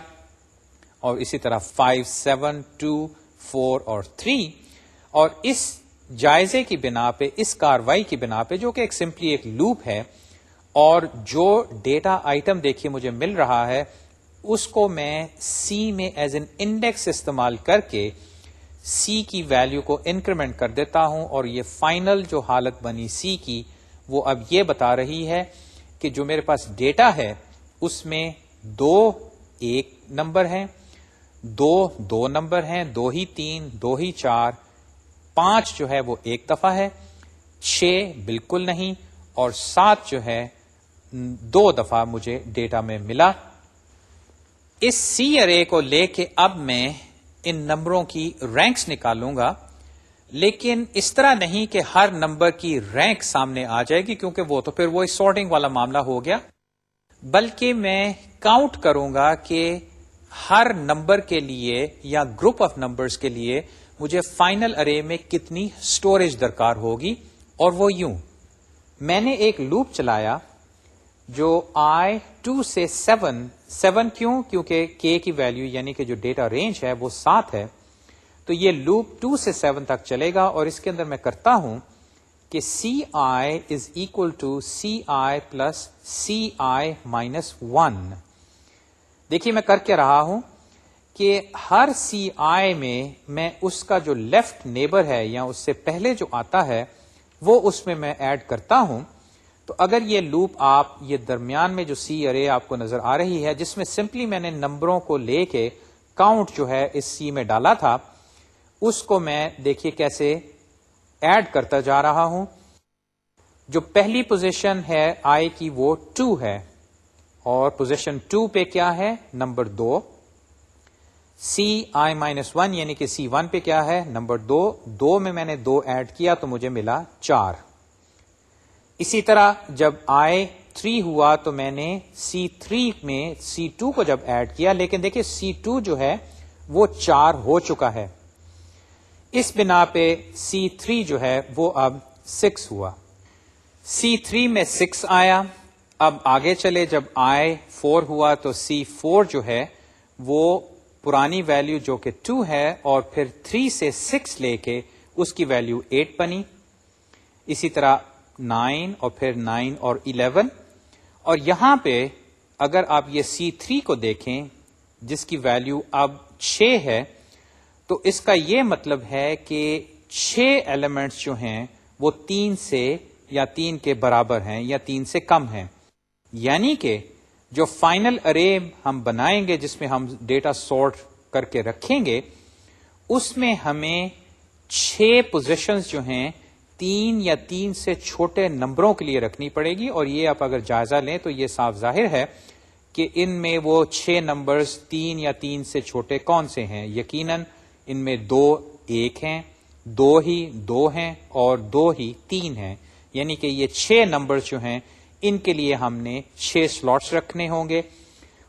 [SPEAKER 1] اور اسی طرح 5 7 2 4 اور 3. اور اس جائزے کی بنا پہ، اس کاروائی کی بنا پہ، جو کہ ایک سمپلی ایک لوپ ہے، اور جو ڈیٹا آئٹم دیکھیے مجھے مل رہا ہے اس کو میں C میں ایز این انڈیکس استعمال کر کے C کی ویلیو کو انکریمنٹ کر دیتا ہوں. اور یہ فائنل جو حالت بنی C کی، وہ اب یہ بتا رہی ہے کہ جو میرے پاس ڈیٹا ہے اس میں 2 ایک نمبر ہیں، 2 نمبر ہیں، 2 ہی 3، 2 ہی 4، 5 جو ہے وہ ایک دفعہ ہے، 6 بالکل نہیں، اور 7 جو ہے 2 دفعہ مجھے ڈیٹا میں ملا. اس C ارے کو لے کے اب میں ان نمبروں کی رینکس نکالوں گا. لیکن اس طرح نہیں کہ ہر نمبر کی رینک سامنے آ جائے گی، کیونکہ وہ تو پھر وہی سارٹنگ والا معاملہ ہو گیا، بلکہ میں کاؤنٹ کروں گا کہ ہر نمبر کے لیے یا گروپ آف نمبرز کے لیے مجھے فائنل ارے میں کتنی سٹوریج درکار ہوگی، اور وہ یوں میں نے ایک لوپ چلایا جو آئی 2 سے 7 کیوں؟ کیونکہ k کی ویلیو یعنی کہ جو ڈیٹا رینج ہے وہ 7 ہے، تو یہ لوپ 2 سے 7 تک چلے گا، اور اس کے اندر میں کرتا ہوں کہ C I is equal to C I plus C I minus 1۔ دیکھیے میں کر کے رہا ہوں کہ ہر سی آئی میں اس کا جو لیفٹ نیبر ہے یا اس سے پہلے جو آتا ہے وہ اس میں ایڈ کرتا ہوں۔ تو اگر یہ لوپ آپ یہ درمیان میں جو سی ارے آپ کو نظر آ رہی ہے، جس میں سمپلی میں نے نمبروں کو لے کے کاؤنٹ جو ہے اس سی میں ڈالا تھا، اس کو میں دیکھیے کیسے ایڈ کرتا جا رہا ہوں۔ جو پہلی پوزیشن ہے آئی کی وہ 2 ہے، اور پوزیشن 2 پہ کیا ہے؟ نمبر 2۔ سی آئی مائنس 1 یعنی کہ سی 1 پہ کیا ہے؟ نمبر 2 میں نے 2 ایڈ کیا تو مجھے ملا 4۔ اسی طرح جب آئی 3 ہوا تو میں نے سی 3 میں سی 2 کو جب ایڈ کیا، لیکن دیکھیے سی 2 جو ہے وہ 4 ہو چکا ہے، اس بنا پہ سی 3 جو ہے وہ اب 6 ہوا۔ سی 3 میں 6 آیا، اب آگے چلے، جب آئی 4 ہوا تو سی 4 جو ہے وہ پرانی ویلیو جو کہ 2 ہے، اور پھر 3 سے 6 لے کے اس کی ویلیو 8 بنی۔ اسی طرح 9 اور پھر 9 اور 11، اور یہاں پہ اگر آپ یہ سی 3 کو دیکھیں جس کی ویلیو اب 6 ہے، تو اس کا یہ مطلب ہے کہ 6 ایلیمنٹس جو ہیں وہ 3 سے یا 3 کے برابر ہیں یا 3 سے کم ہیں، یعنی کہ جو فائنل ارے ہم بنائیں گے جس میں ہم ڈیٹا سارٹ کر کے رکھیں گے، اس میں ہمیں 6 پوزیشنز جو ہیں 3 یا 3 سے چھوٹے نمبروں کے لیے رکھنی پڑے گی، اور یہ آپ اگر جائزہ لیں تو یہ صاف ظاہر ہے کہ ان میں وہ 6 نمبرز 3 یا 3 سے چھوٹے کون سے ہیں؟ یقیناً ان میں 2 1 ہیں، 2 ہی 2 ہیں، اور 2 ہی 3 ہیں، یعنی کہ یہ 6 نمبرز جو ہیں ان کے لیے ہم نے 6 سلاٹس رکھنے ہوں گے۔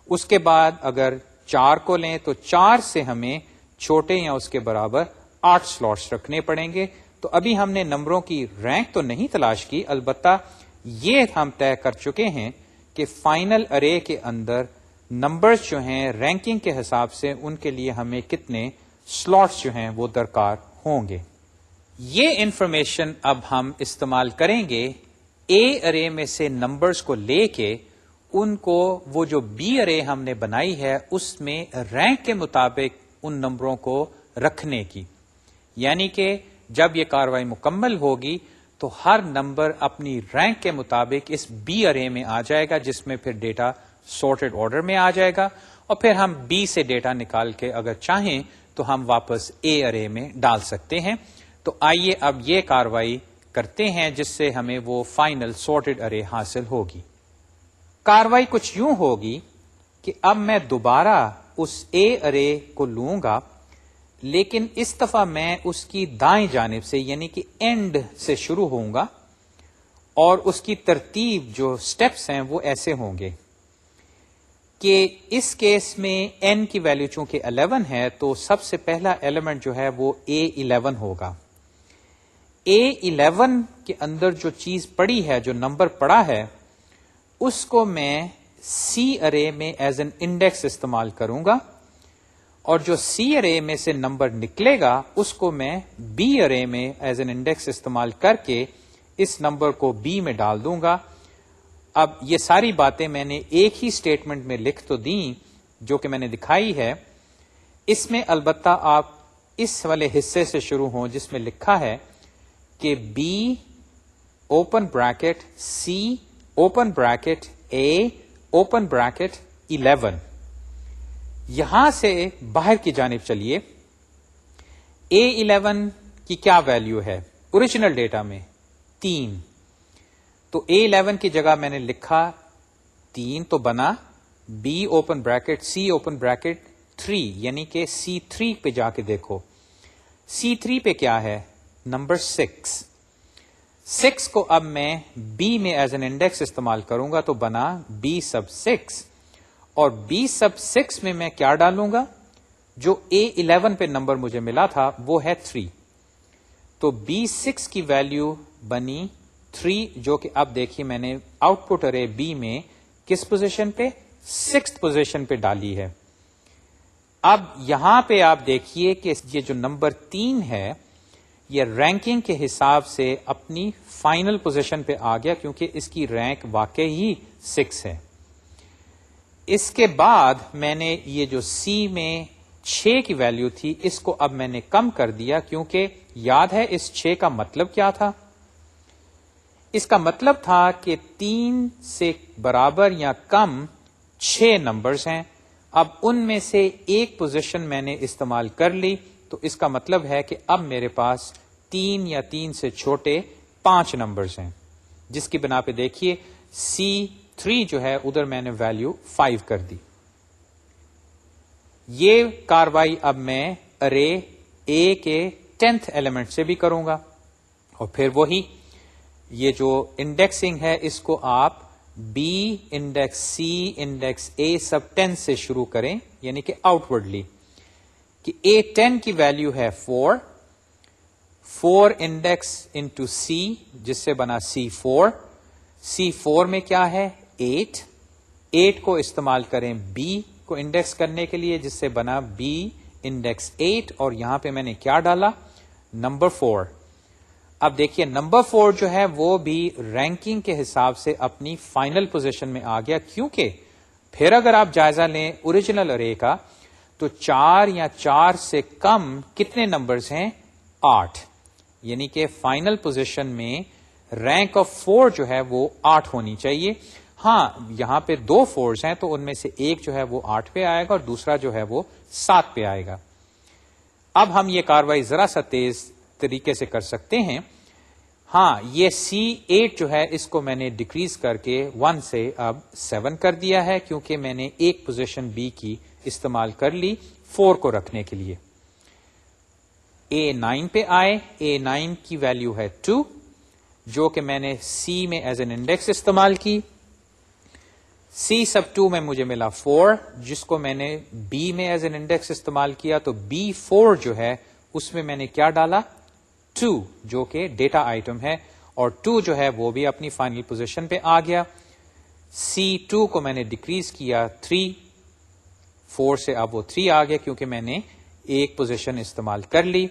[SPEAKER 1] اس کے بعد اگر 4 کو لیں تو 4 سے ہمیں چھوٹے یا اس کے برابر 8 سلاٹس رکھنے پڑیں گے۔ تو ابھی ہم نے نمبروں کی رینک تو نہیں تلاش کی، البتہ یہ ہم طے کر چکے ہیں کہ فائنل ارے کے اندر نمبرز جو ہیں رینکنگ کے حساب سے ان کے لیے ہمیں کتنے سلاٹس جو ہیں وہ درکار ہوں گے۔ یہ انفارمیشن اب ہم استعمال کریں گے اے ارے میں سے نمبرز کو لے کے ان کو وہ جو بی ارے ہم نے بنائی ہے اس میں رینک کے مطابق ان نمبروں کو رکھنے کی، یعنی کہ جب یہ کاروائی مکمل ہوگی تو ہر نمبر اپنی رینک کے مطابق اس بی ارے میں آ جائے گا، جس میں پھر ڈیٹا سارٹڈ آرڈر میں آ جائے گا، اور پھر ہم بی سے ڈیٹا نکال کے اگر چاہیں تو ہم واپس اے ارے میں ڈال سکتے ہیں۔ تو آئیے اب یہ کاروائی کرتے ہیں جس سے ہمیں وہ فائنل سارٹڈ ارے حاصل ہوگی۔ کاروائی کچھ یوں ہوگی کہ اب میں دوبارہ اس اے ارے کو لوں گا، لیکن اس دفعہ میں اس کی دائیں جانب سے یعنی کہ اینڈ سے شروع ہوں گا، اور اس کی ترتیب جو سٹیپس ہیں وہ ایسے ہوں گے کہ اس کیس میں n کی ویلیو چونکہ 11 ہے تو سب سے پہلا ایلیمنٹ جو ہے وہ A11 ہوگا۔ A11 کے اندر جو چیز پڑی ہے، جو نمبر پڑا ہے، اس کو میں سی ارے میں ایز این انڈیکس استعمال کروں گا، اور جو سی ارے میں سے نمبر نکلے گا اس کو میں بی ارے میں ایز این انڈیکس استعمال کر کے اس نمبر کو بی میں ڈال دوں گا۔ اب یہ ساری باتیں میں نے ایک ہی سٹیٹمنٹ میں لکھ تو دیں جو کہ میں نے دکھائی ہے، اس میں البتہ آپ اس والے حصے سے شروع ہوں جس میں لکھا ہے کہ B open bracket C open bracket A open bracket 11۔ یہاں سے باہر کی جانب چلیے، A11 کی کیا ویلیو ہے اوریجنل ڈیٹا میں؟ 3۔ تو A11 کی جگہ میں نے لکھا 3 تو بنا B open bracket C open bracket 3، یعنی کہ C3 پہ جا کے دیکھو، C3 پہ کیا ہے؟ نمبر 6 کو اب میں B میں ایز این انڈیکس استعمال کروں گا تو بنا B sub 6 اور B sub 6 میں کیا ڈالوں گا؟ جو A11 پہ نمبر مجھے ملا تھا وہ ہے 3. تو B6 کی ویلیو بنی 3 جو کہ اب دیکھیے میں نے آؤٹ پٹ ارے B میں کس پوزیشن پہ؟ 6th پوزیشن پہ ڈالی ہے. اب یہاں پہ آپ دیکھیے کہ یہ جو نمبر 3 ہے یہ رینکنگ کے حساب سے اپنی فائنل پوزیشن پہ آ گیا کیونکہ اس کی رینک واقعی ہی 6 ہے. اس کے بعد میں نے یہ جو C میں 6 کی ویلیو تھی اس کو اب میں نے کم کر دیا کیونکہ یاد ہے اس 6 کا مطلب کیا تھا؟ اس کا مطلب تھا کہ 3 سے برابر یا کم 6 نمبرز ہیں. اب ان میں سے ایک پوزیشن میں نے استعمال کر لی تو اس کا مطلب ہے کہ اب میرے پاس 3 یا 3 سے چھوٹے 5 نمبرز ہیں جس کی بنا پہ دیکھیے C3 جو ہے ادھر میں نے ویلیو 5 کر دی. یہ کاروائی اب میں ارے A کے 10th ایلیمنٹ سے بھی کروں گا اور پھر وہی یہ جو انڈیکسنگ ہے اس کو آپ B index C index A سب 10 سے شروع کریں یعنی کہ آؤٹ ورڈلی کہ A10 کی ویلیو ہے 4 انڈیکس انٹو C جس سے بنا C4. C4 میں کیا ہے 8 کو استعمال کریں B کو انڈیکس کرنے کے لیے جس سے بنا B انڈیکس 8 اور یہاں پہ میں نے کیا ڈالا نمبر 4. اب دیکھیے نمبر 4 جو ہے وہ بھی رینکنگ کے حساب سے اپنی فائنل پوزیشن میں آ گیا کیونکہ پھر اگر آپ جائزہ لیں اوریجنل ارے کا تو 4 یا 4 سے کم کتنے نمبرز ہیں 8 یعنی کہ فائنل پوزیشن میں رینک آف 4 جو ہے وہ 8 ہونی چاہیے. ہاں یہاں پہ 2 4s ہیں تو ان میں سے ایک جو ہے وہ 8 پہ آئے گا اور دوسرا جو ہے وہ 7 پہ آئے گا. اب ہم یہ کاروائی ذرا سا تیز طریقے سے کر سکتے ہیں. ہاں یہ C8 جو ہے اس کو میں نے ڈیکریز کر کے 1 سے اب 7 کر دیا ہے کیونکہ میں نے ایک پوزیشن B کی استعمال کر لی 4 کو رکھنے کے لیے. A9 پہ آئے A9 کی ویلیو ہے 2 جو کہ میں نے C میں ایز این انڈیکس استعمال کی. C sub 2 میں مجھے ملا 4 جس کو میں نے B میں ایز این انڈیکس استعمال کیا تو B4 جو ہے اس میں نے کیا ڈالا 2 جو کہ ڈیٹا آئٹم ہے اور 2 جو ہے وہ بھی اپنی فائنل پوزیشن پہ آ گیا. C2 کو میں نے ڈیکریز کیا 4 سے اب وہ 3 آ گیا کیونکہ میں نے ایک پوزیشن استعمال کر لی.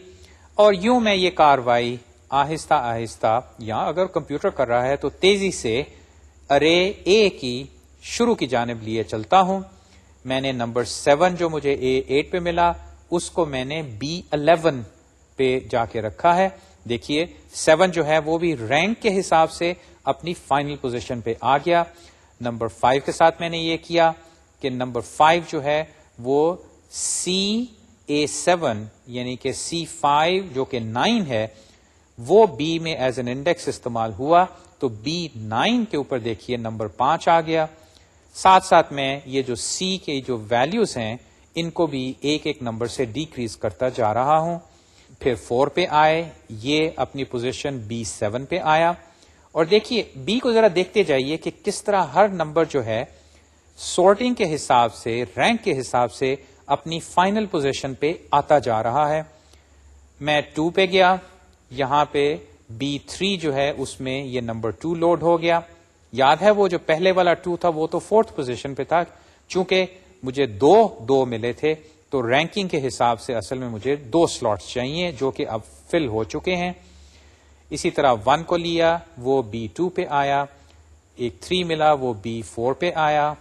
[SPEAKER 1] اور یوں میں یہ کاروائی آہستہ آہستہ یا اگر کمپیوٹر کر رہا ہے تو تیزی سے ارے A کی شروع کی جانب لیے چلتا ہوں. میں نے نمبر 7 جو مجھے A8 پہ ملا اس کو میں نے B11 پہ جا کے رکھا ہے. دیکھیے 7 جو ہے وہ بھی رینک کے حساب سے اپنی فائنل پوزیشن پہ آ گیا. نمبر 5 کے ساتھ میں نے یہ کیا کہ نمبر 5 جو ہے وہ A7 یعنی کہ C5 جو کہ 9 ہے وہ B میں ایز این انڈیکس استعمال ہوا تو B9 کے اوپر دیکھیے نمبر 5 آ گیا. ساتھ ساتھ میں یہ جو C کے جو ویلیوز ہیں ان کو بھی ایک ایک نمبر سے ڈیکریز کرتا جا رہا ہوں. پھر 4 پہ آئے یہ اپنی پوزیشن B7 پہ آیا اور دیکھیے B کو ذرا دیکھتے جائیے کہ کس طرح ہر نمبر جو ہے سورٹنگ کے حساب سے رینک کے حساب سے اپنی فائنل پوزیشن پہ آتا جا رہا ہے. میں 2 پہ گیا یہاں پہ B3 جو ہے اس میں یہ نمبر 2 لوڈ ہو گیا. یاد ہے وہ جو پہلے والا 2 تھا وہ تو 4th پوزیشن پہ تھا چونکہ مجھے 2 ملے تھے تو رینکنگ کے حساب سے اصل میں مجھے 2 سلاٹس چاہیے جو کہ اب فل ہو چکے ہیں. اسی طرح 1 کو لیا وہ B2 پہ آیا, ایک 3 ملا وہ B4 پہ آیا,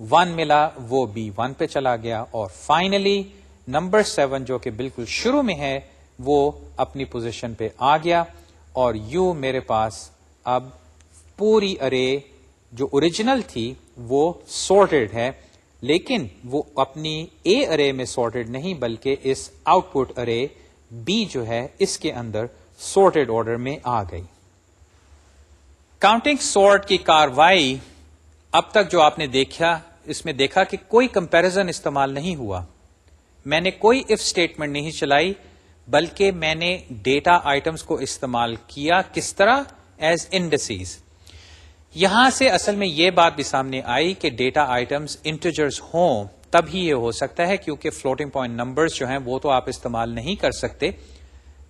[SPEAKER 1] 1 ملا وہ B1 پہ چلا گیا اور فائنلی نمبر 7 جو کہ بالکل شروع میں ہے وہ اپنی پوزیشن پہ آ گیا. اور یوں میرے پاس اب پوری ارے جو اوریجنل تھی وہ سورٹڈ ہے لیکن وہ اپنی A ارے میں سورٹڈ نہیں بلکہ اس آؤٹ پٹ ارے B جو ہے اس کے اندر سورٹڈ آرڈر میں آ گئی. کاؤنٹنگ سورٹ کی کاروائی اب تک جو آپ نے دیکھا اس میں دیکھا کہ کوئی کمپیرزن استعمال نہیں ہوا. میں نے کوئی اف اسٹیٹمنٹ نہیں چلائی بلکہ میں نے ڈیٹا آئٹمس کو استعمال کیا کس طرح؟ As indices. یہاں سے اصل میں یہ بات بھی سامنے آئی کہ ڈیٹا آئٹمس انٹیجرز ہوں تب ہی یہ ہو سکتا ہے، کیونکہ فلوٹنگ پوائنٹ نمبرز جو ہیں وہ تو آپ استعمال نہیں کر سکتے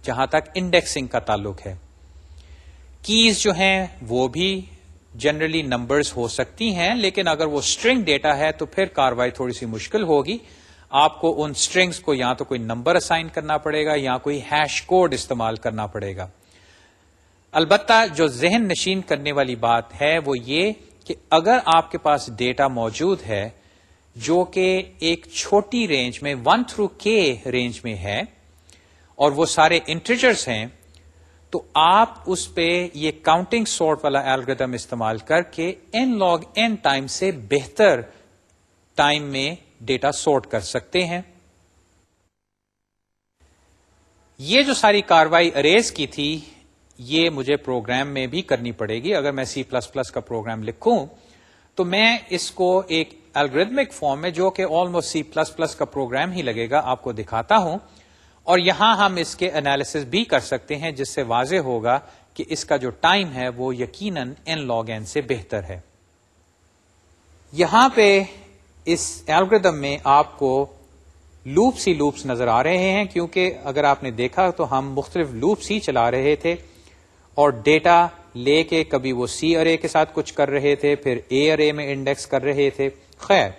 [SPEAKER 1] جہاں تک انڈیکسنگ کا تعلق ہے. کیز جو ہیں وہ بھی جنرلی نمبرز ہو سکتی ہیں، لیکن اگر وہ اسٹرنگ ڈیٹا ہے تو پھر کاروائی تھوڑی سی مشکل ہوگی. آپ کو ان اسٹرنگز کو یا تو کوئی نمبر اسائن کرنا پڑے گا یا کوئی ہیش کوڈ استعمال کرنا پڑے گا. البتہ جو ذہن نشین کرنے والی بات ہے وہ یہ کہ اگر آپ کے پاس ڈیٹا موجود ہے جو کہ ایک چھوٹی رینج میں 1 through k رینج میں ہے اور وہ سارے انٹیجرز ہیں، تو آپ اس پہ یہ کاؤنٹنگ سارٹ والا الگوریتھم استعمال کر کے n log n ٹائم سے بہتر ٹائم میں ڈیٹا سارٹ کر سکتے ہیں. یہ جو ساری کاروائی اریز کی تھی یہ مجھے پروگرام میں بھی کرنی پڑے گی. اگر میں C++ کا پروگرام لکھوں تو میں اس کو ایک الگوریتمک فارم میں، جو کہ آلموسٹ C++ کا پروگرام ہی لگے گا، آپ کو دکھاتا ہوں. اور یہاں ہم اس کے انالیسس بھی کر سکتے ہیں جس سے واضح ہوگا کہ اس کا جو ٹائم ہے وہ یقیناً n log n سے بہتر ہے. یہاں پہ اس الگوریتھم میں آپ کو لوپس نظر آ رہے ہیں، کیونکہ اگر آپ نے دیکھا تو ہم مختلف لوپس ہی چلا رہے تھے اور ڈیٹا لے کے کبھی وہ سی ارے کے ساتھ کچھ کر رہے تھے، پھر اے ارے میں انڈیکس کر رہے تھے. خیر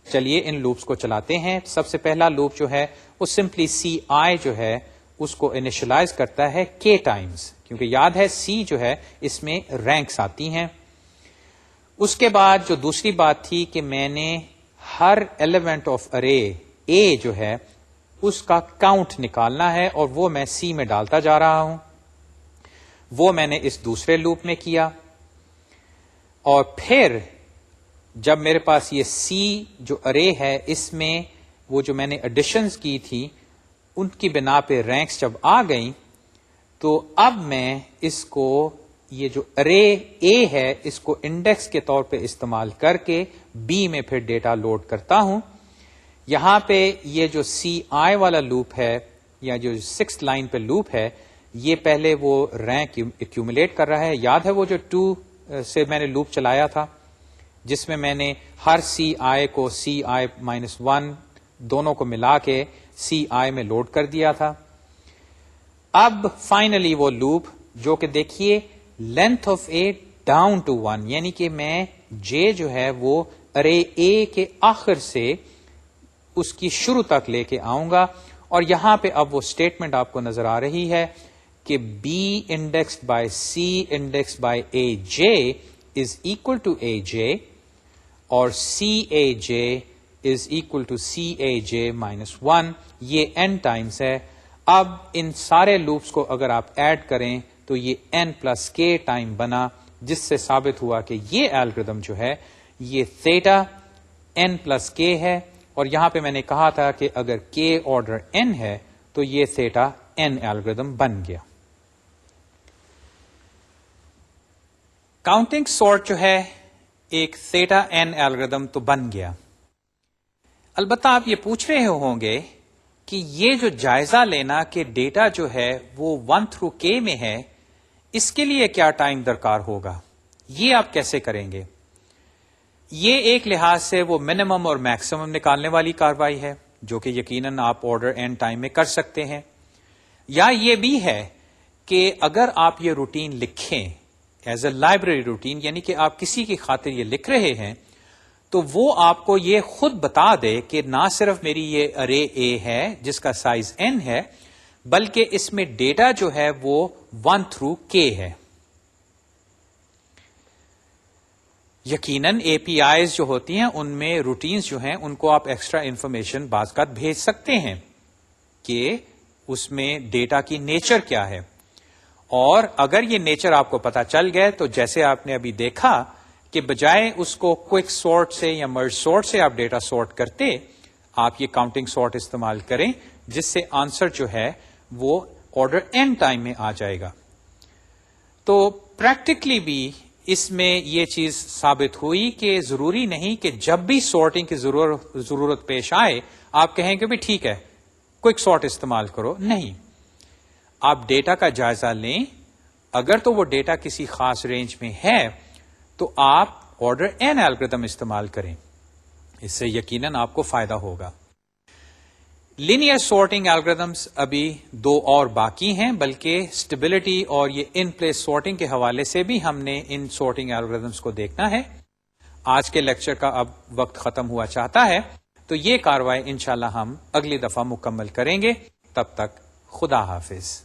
[SPEAKER 1] چلیے ان لوپس کو چلاتے ہیں. سب سے پہلا لوپ جو ہے وہ سمپلی سی آئی جو ہے اس کو انیشلائز کرتا ہے k ٹائمز، کیونکہ یاد ہے سی جو ہے اس میں رینکس آتی ہیں. اس کے بعد جو دوسری بات تھی کہ میں نے ہر ایلیمنٹ آف ارے اے جو ہے اس کا کاؤنٹ نکالنا ہے اور وہ میں سی میں ڈالتا جا رہا ہوں. وہ میں نے اس دوسرے لوپ میں کیا. اور پھر جب میرے پاس یہ سی جو ارے ہے اس میں وہ جو میں نے ایڈیشنز کی تھی ان کی بنا پہ رینکس جب آ گئیں تو اب میں اس کو یہ جو ارے اے ہے اس کو انڈیکس کے طور پہ استعمال کر کے بی میں پھر ڈیٹا لوڈ کرتا ہوں. یہاں پہ یہ جو سی آئی والا لوپ ہے یا جو 6th لائن پہ لوپ ہے یہ پہلے وہ رینک ایکومولیٹ کر رہا ہے. یاد ہے وہ جو 2 سے میں نے لوپ چلایا تھا جس میں نے ہر سی آئی کو سی آئی -1 دونوں کو ملا کے سی آئی میں لوڈ کر دیا تھا. اب فائنلی وہ لوپ جو کہ دیکھیے length of A down to 1، یعنی کہ میں جے جو ہے وہ ارے اے کے آخر سے اس کی شروع تک لے کے آؤں گا. اور یہاں پہ اب وہ اسٹیٹمنٹ آپ کو نظر آ رہی ہے کہ B indexed by C indexed by A J is equal to A J اور C a J is equal to سی اے جے -1. یہ n ٹائمز ہے. اب ان سارے لوپس کو اگر آپ ایڈ کریں تو یہ n+k ٹائم بنا، جس سے ثابت ہوا کہ یہ الگوریتھم جو ہے یہ تھیٹا n+k ہے. اور یہاں پہ میں نے کہا تھا کہ اگر k آرڈر n ہے تو یہ تھیٹا n الگوریتھم بن گیا. کاؤنٹنگ سارٹ جو ہے ایک تھیٹا n الگوریتھم تو بن گیا. البتہ آپ یہ پوچھ رہے ہوں گے کہ یہ جو جائزہ لینا کہ ڈیٹا جو ہے وہ 1 through k میں ہے اس کے لیے کیا ٹائم درکار ہوگا، یہ آپ کیسے کریں گے؟ یہ ایک لحاظ سے وہ منیمم اور میکسیمم نکالنے والی کاروائی ہے جو کہ یقیناً آپ آرڈر n ٹائم میں کر سکتے ہیں. یا یہ بھی ہے کہ اگر آپ یہ روٹین لکھیں ایز اے لائبریری روٹین، یعنی کہ آپ کسی کی خاطر یہ لکھ رہے ہیں تو وہ آپ کو یہ خود بتا دے کہ نہ صرف میری یہ ارے اے ہے جس کا سائز n ہے بلکہ اس میں ڈیٹا جو ہے وہ 1 through k ہے. یقیناً اے پی آئیز جو ہوتی ہیں ان میں روٹینز جو ہیں ان کو آپ ایکسٹرا انفارمیشن بعض کا بھیج سکتے ہیں کہ اس میں ڈیٹا کی نیچر کیا ہے. اور اگر یہ نیچر آپ کو پتا چل گئے تو جیسے آپ نے ابھی دیکھا کہ بجائے اس کو کوئک سارٹ سے یا مرج سارٹ سے آپ ڈیٹا سارٹ کرتے، آپ یہ کاؤنٹنگ سارٹ استعمال کریں جس سے آنسر جو ہے وہ آرڈر n ٹائم میں آ جائے گا. تو پریکٹیکلی بھی اس میں یہ چیز ثابت ہوئی کہ ضروری نہیں کہ جب بھی سارٹنگ کی ضرورت پیش آئے آپ کہیں کہ بھی ٹھیک ہے کوئک سارٹ استعمال کرو. نہیں، آپ ڈیٹا کا جائزہ لیں. اگر تو وہ ڈیٹا کسی خاص رینج میں ہے تو آپ آرڈر n الگورتھم استعمال کریں. اس سے یقیناً آپ کو فائدہ ہوگا. لینئر سارٹنگ الگورتھمس ابھی 2 اور باقی ہیں، بلکہ اسٹیبلٹی اور یہ ان پلیس سارٹنگ کے حوالے سے بھی ہم نے ان سارٹنگ الگورتھمس کو دیکھنا ہے. آج کے لیکچر کا اب وقت ختم ہوا چاہتا ہے، تو یہ کاروائی انشاءاللہ ہم اگلی دفعہ مکمل کریں گے. تب تک خدا حافظ.